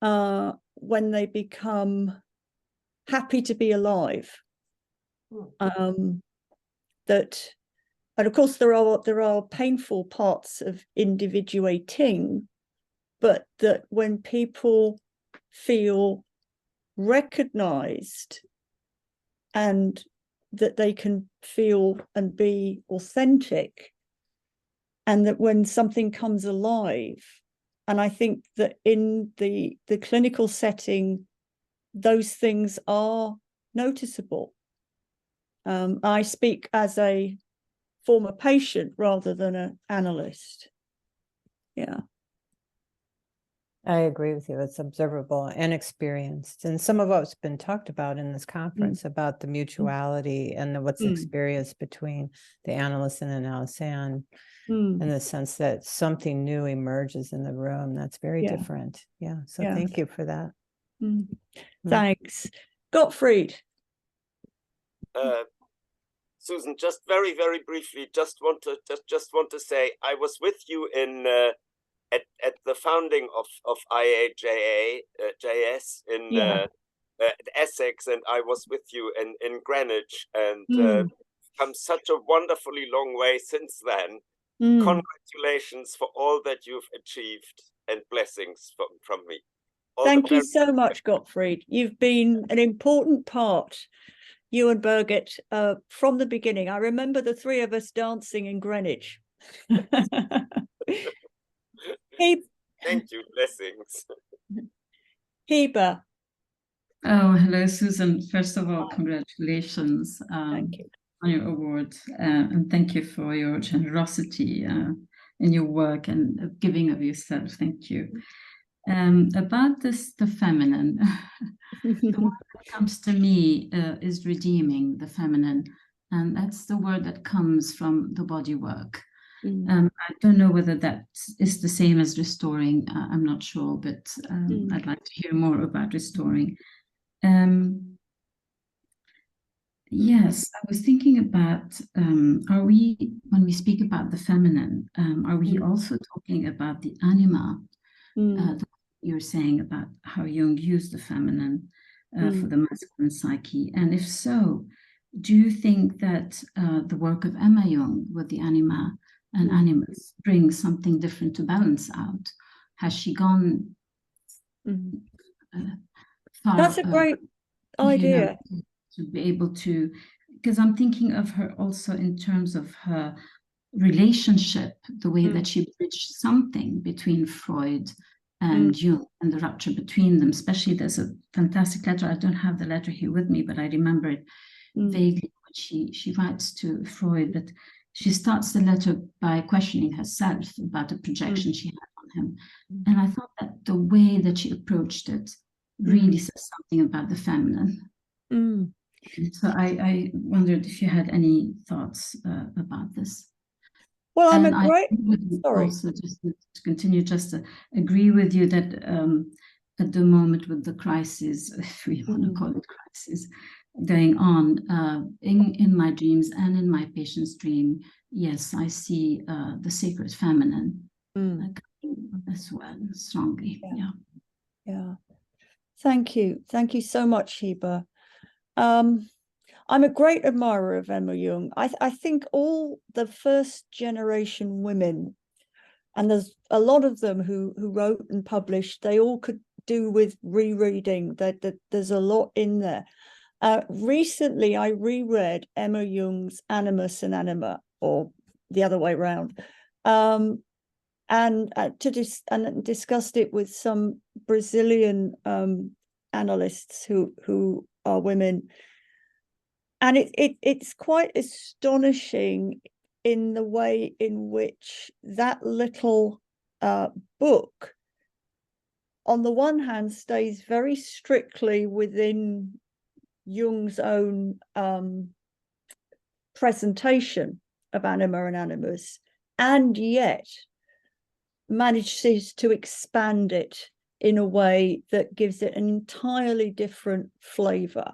when they become happy to be alive. And of course there are painful parts of individuating, but that when people feel recognized and that they can feel and be authentic, and that when something comes alive, and I think that in the clinical setting, those things are noticeable. I speak as a former patient rather than an analyst. Yeah. I agree with you. It's observable and experienced. And some of what's been talked about in this conference about the mutuality and what's experienced between the analyst and the analysand, in the sense that something new emerges in the room that's very different. Yeah. So thank you for that. Thanks. Gottfried. Susan, just very, very briefly, just want to say I was with you in at the founding of IAJS in Essex, and I was with you in Greenwich, and come such a wonderfully long way since then. Congratulations for all that you've achieved, and blessings from me. Thank you so much, Gottfried. You've been an important part, you and Birgit, from the beginning. I remember the three of us dancing in Greenwich. Thank you, blessings. Heba. Oh, hello, Susan. First of all, congratulations on your award, and thank you for your generosity in your work and giving of yourself. Thank you. About the feminine, the word that comes to me is redeeming the feminine, and that's the word that comes from the body work. I don't know whether that is the same as restoring. I'm not sure, but I'd like to hear more about restoring. Yes, I was thinking about, when we speak about the feminine, are we also talking about the anima? You're saying about how Jung used the feminine for the masculine psyche. And if so, do you think that the work of Emma Jung with the anima and animus brings something different to balance out? Has she gone far? That's a great idea. To be able to, because I'm thinking of her also in terms of her relationship, the way that she bridged something between Freud and Jung and the rupture between them. Especially, there's a fantastic letter. I don't have the letter here with me, but I remember it vaguely. She writes to Freud, but she starts the letter by questioning herself about the projection she had on him. And I thought that the way that she approached it really says something about the feminine. So I wondered if you had any thoughts about this. Well, And sorry. Also, just to continue, just to agree with you that at the moment with the crisis, if we want to call it crisis, going on in my dreams and in my patient's dream, yes, I see the sacred feminine as well, strongly. Yeah. Thank you so much, Heba. I'm a great admirer of Emma Jung. I think all the first generation women, and there's a lot of them who wrote and published, they all could do with rereading. That there's a lot in there. Recently, I reread Emma Jung's Animus and Anima, or the other way around, and discussed it with some Brazilian analysts who are women. And it's quite astonishing in the way in which that little book, on the one hand, stays very strictly within Jung's own presentation of Anima and Animus, and yet manages to expand it in a way that gives it an entirely different flavor.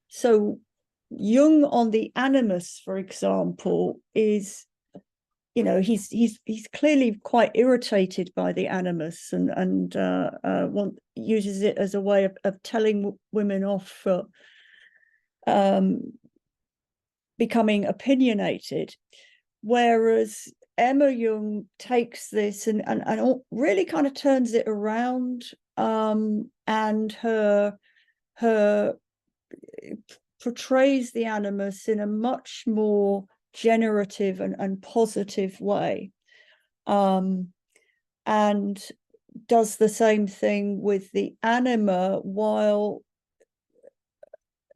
So Jung on the Animus, for example, is, he's clearly quite irritated by the Animus and uses it as a way of telling women off for becoming opinionated, whereas Emma Jung takes this and really kind of turns it around, and her portrays the Animus in a much more generative and positive way, and does the same thing with the Anima, while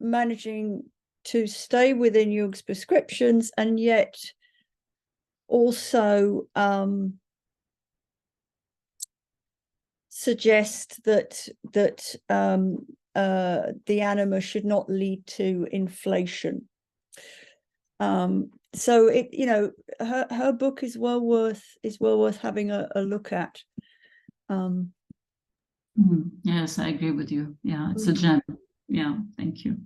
managing to stay within Jung's prescriptions and yet also suggest that the Anima should not lead to inflation. So her book is well worth having a look at. Yes, I agree with you. Yeah, it's a gem. Yeah, thank you.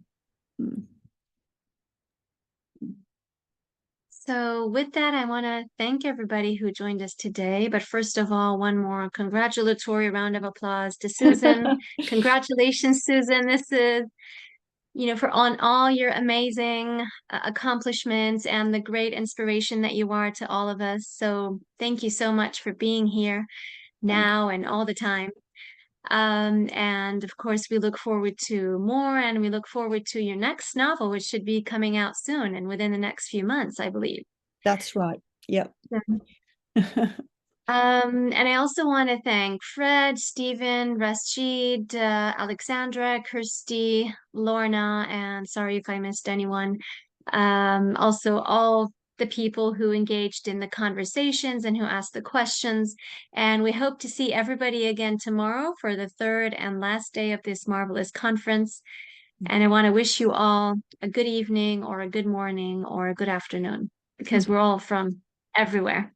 So with that, I want to thank everybody who joined us today. But first of all, one more congratulatory round of applause to Susan. Congratulations, Susan. This is, on all your amazing accomplishments and the great inspiration that you are to all of us. So thank you so much for being here now and all the time. And of course, we look forward to more, and we look forward to your next novel, which should be coming out soon and within the next few months, I believe. That's right. Yep. And I also want to thank Fred, Stephen, Rashid, Alexandra, Kirsty, Lorna, and sorry if I missed anyone. Also all the people who engaged in the conversations and who asked the questions. And we hope to see everybody again tomorrow for the third and last day of this marvelous conference. And I want to wish you all a good evening or a good morning or a good afternoon, because we're all from everywhere.